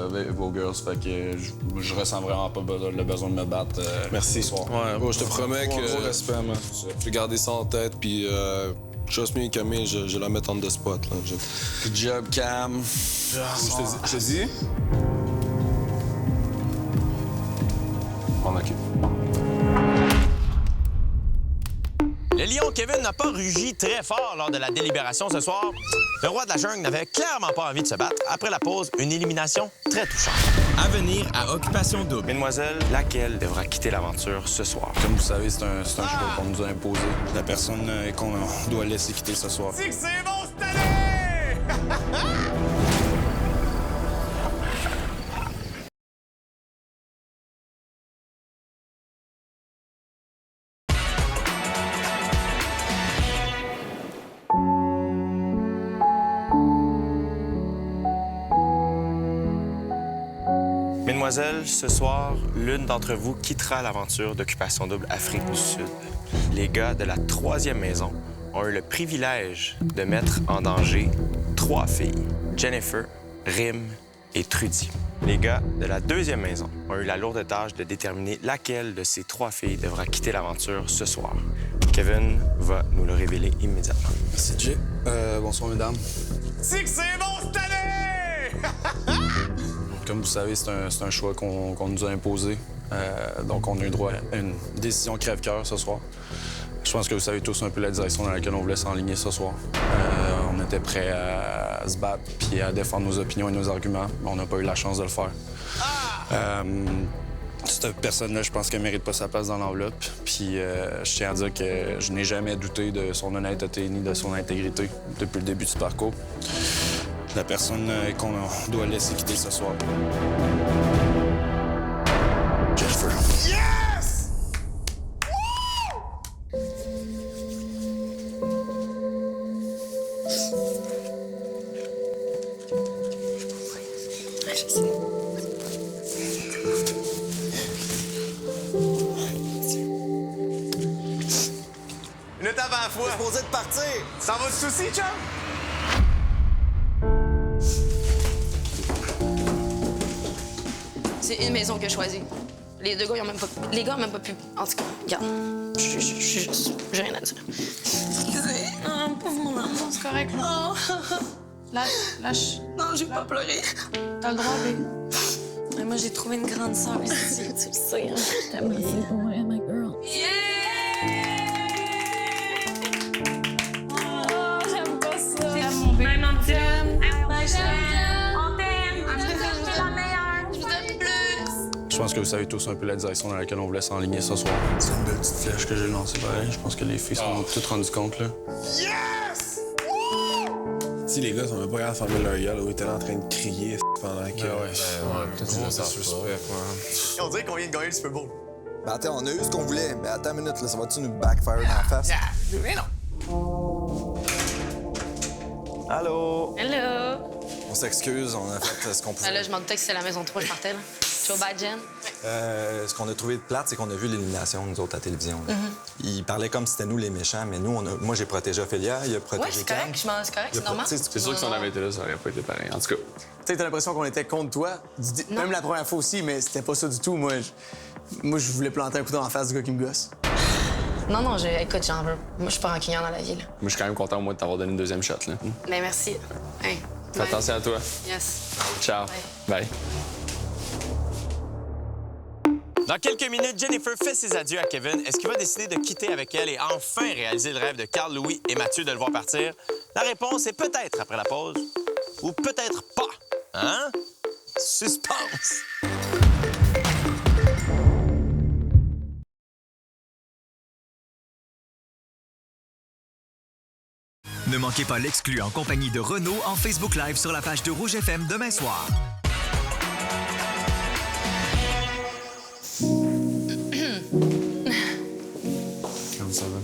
girls. Fait que je ressens vraiment pas le besoin de me battre. Merci. Ce soir. Ouais, bro, je te promets que Gros respect, man. je vais garder ça en tête, puis trust me, Camille, je vais la mettre en the spot. Là. Good job, Cam. Je te dis. On occupe. Le lion Kevin n'a pas rugi très fort lors de la délibération ce soir. Le roi de la jungle n'avait clairement pas envie de se battre. Après la pause, une élimination très touchante. À venir à Occupation Double. Mesdemoiselles, laquelle devra quitter l'aventure ce soir? Comme vous savez, c'est un choix qu'on nous a imposé. La personne qu'on doit laisser quitter ce soir. C'est que c'est bon cette année! Mesdemoiselles, ce soir, l'une d'entre vous quittera l'aventure d'Occupation Double Afrique du Sud. Les gars de la 3e maison ont eu le privilège de mettre en danger 3 filles, Jennifer, Rim et Trudy. Les gars de la 2e maison ont eu la lourde tâche de déterminer laquelle de ces 3 filles devra quitter l'aventure ce soir. Kevin va nous le révéler immédiatement. Merci, Jay. Bonsoir, mesdames. C'est que c'est bon cette année! Comme vous savez, c'est un choix qu'on nous a imposé. Donc, on a eu droit à une décision crève-cœur ce soir. Je pense que vous savez tous un peu la direction dans laquelle on voulait s'enligner ce soir. On était prêts à se battre puis à défendre nos opinions et nos arguments, mais on n'a pas eu la chance de le faire. Cette personne-là, je pense qu'elle mérite pas sa place dans l'enveloppe. Puis je tiens à dire que je n'ai jamais douté de son honnêteté ni de son intégrité depuis le début du parcours. La personne qu'on doit laisser quitter ce soir. Jennifer. Yes! Une étape à la fois. T'es supposé de partir. Ça va de souci, chum? C'est une maison que j'ai choisie. Les deux gars, ils ont même pas... Les gars ont même pas pu... En tout cas, regarde. Je suis juste... J'ai rien à dire. Excusez. Oh, pauvre mon amour, c'est correct, là. Lâche. Non, j'ai pas pleuré. T'as le droit, bébé. Moi, j'ai trouvé une grande sœur ici. Tu le sais, hein. Je t'aime aussi. Ouais, my girl. Oh, j'aime pas ça. J'aime mon bébé. Même en t'aime. On t'aime. Je t'aime la meilleure. Je vous aime plus. Je pense que vous savez tous un peu la direction dans laquelle on voulait s'enligner ce soir. C'est une belle petite flèche que j'ai lancée pareil. Je pense que les filles s'en ont toutes rendu compte, là. Yes! Si les gars sont même pas capables de fermer leur gueule, ils étaient là en train de crier pendant que... peut-être que c'est suspect, On dirait qu'on vient de gagner le Super Bowl. Ben attends, on a eu ce qu'on voulait, mais attends une minute, là, ça va-tu nous backfire dans la face? Mais non. Allô? Hello. On s'excuse, on a fait ce qu'on pouvait. Ben là, je m'en doutais que c'était la maison 3, je partais, là. Show by Jen. Ce qu'on a trouvé de plate, c'est qu'on a vu l'élimination, nous autres, à la télévision. Là. Ils parlaient comme si c'était nous les méchants, mais nous, moi, j'ai protégé Ophélia, il a protégé Ouais, c'est correct, c'est correct, c'est normal. C'est sûr que si on avait été là, ça aurait pas été pareil. En tout cas. Tu sais, t'as l'impression qu'on était contre toi. Même la première fois aussi, mais c'était pas ça du tout. Moi, je voulais planter un couteau en face du gars qui me gosse. Non, écoute, j'en veux. Moi, je suis pas rancunière dans la vie, là. Moi, je suis quand même content, moi, de t'avoir donné une deuxième shot, là. Mais merci. Hey. Fais attention à toi. Yes. Ciao. Bye. Dans quelques minutes, Jennifer fait ses adieux à Kevin. Est-ce qu'il va décider de quitter avec elle et enfin réaliser le rêve de Carl, Louis et Mathieu de le voir partir? La réponse est peut-être après la pause ou peut-être pas. Hein? Suspense! Ne manquez pas l'exclu en compagnie de Renaud en Facebook Live sur la page de Rouge FM demain soir. Comment ça va?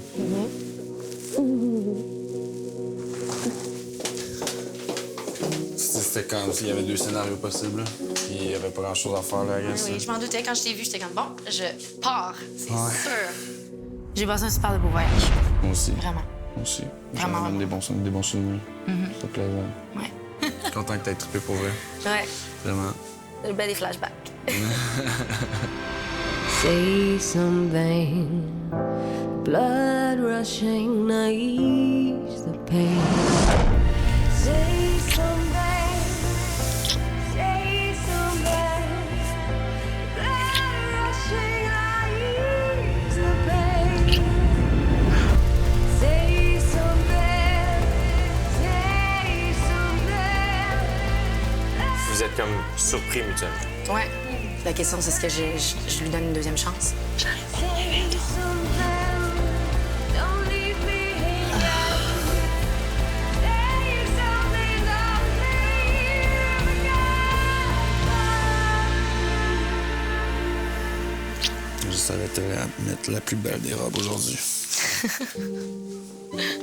C'était quand il y avait 2 scénarios possibles, puis il y avait pas grand-chose à faire, là, Oui, je m'en doutais. Quand je t'ai vu, j'étais comme, bon, je pars, c'est Ouais. sûr. J'ai passé un super de beau voyage. Moi aussi. Vraiment. Moi aussi. Vraiment, J'en ai des bons souvenirs. Mhm. C'était plaisant. Ouais. Content que t'aies trippé pour vrai. Ouais. Vraiment. Le bel des flashbacks. Say something, blood rushing, ease the pain. Say something, say something, blood rushing, ease the pain. Say something, say something. Vous êtes comme surpris mutuellement. Ouais. La question, c'est est-ce que je lui donne une deuxième chance? Je savais te mettre la plus belle des robes aujourd'hui.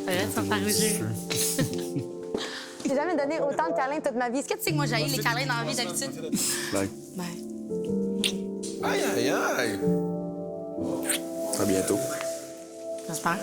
Arrête, ça me fait rougir. J'ai jamais donné autant de câlins toute ma vie. Est-ce que tu sais que moi, j'ai les câlins dans la vie d'habitude? Blague. Ouais. Aïe, aïe, aïe. À bientôt. J'espère.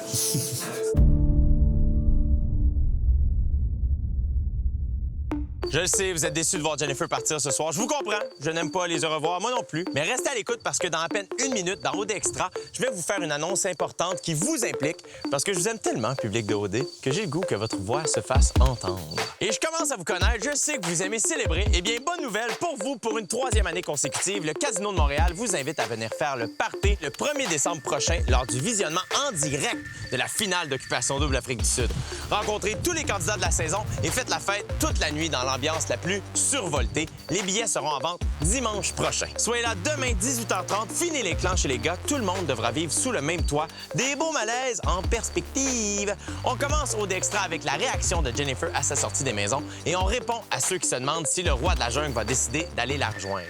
Je le sais, vous êtes déçus de voir Jennifer partir ce soir. Je vous comprends. Je n'aime pas les revoir, moi non plus. Mais restez à l'écoute parce que dans à peine 1 minute, dans OD Extra, je vais vous faire une annonce importante qui vous implique parce que je vous aime tellement, public de OD, que j'ai le goût que votre voix se fasse entendre. Et je commence à vous connaître. Je sais que vous aimez célébrer. Eh bien, bonne nouvelle pour vous. Pour une 3e année consécutive, le Casino de Montréal vous invite à venir faire le party le 1er décembre prochain lors du visionnement en direct de la finale d'Occupation Double Afrique du Sud. Rencontrez tous les candidats de la saison et faites la fête toute la nuit dans l'ambiance la plus survoltée. Les billets seront en vente dimanche prochain. Soyez là demain, 18h30. Fini les clans chez les gars. Tout le monde devra vivre sous le même toit. Des beaux malaises en perspective. On commence au Extra avec la réaction de Jennifer à sa sortie des maisons et on répond à ceux qui se demandent si le roi de la jungle va décider d'aller la rejoindre.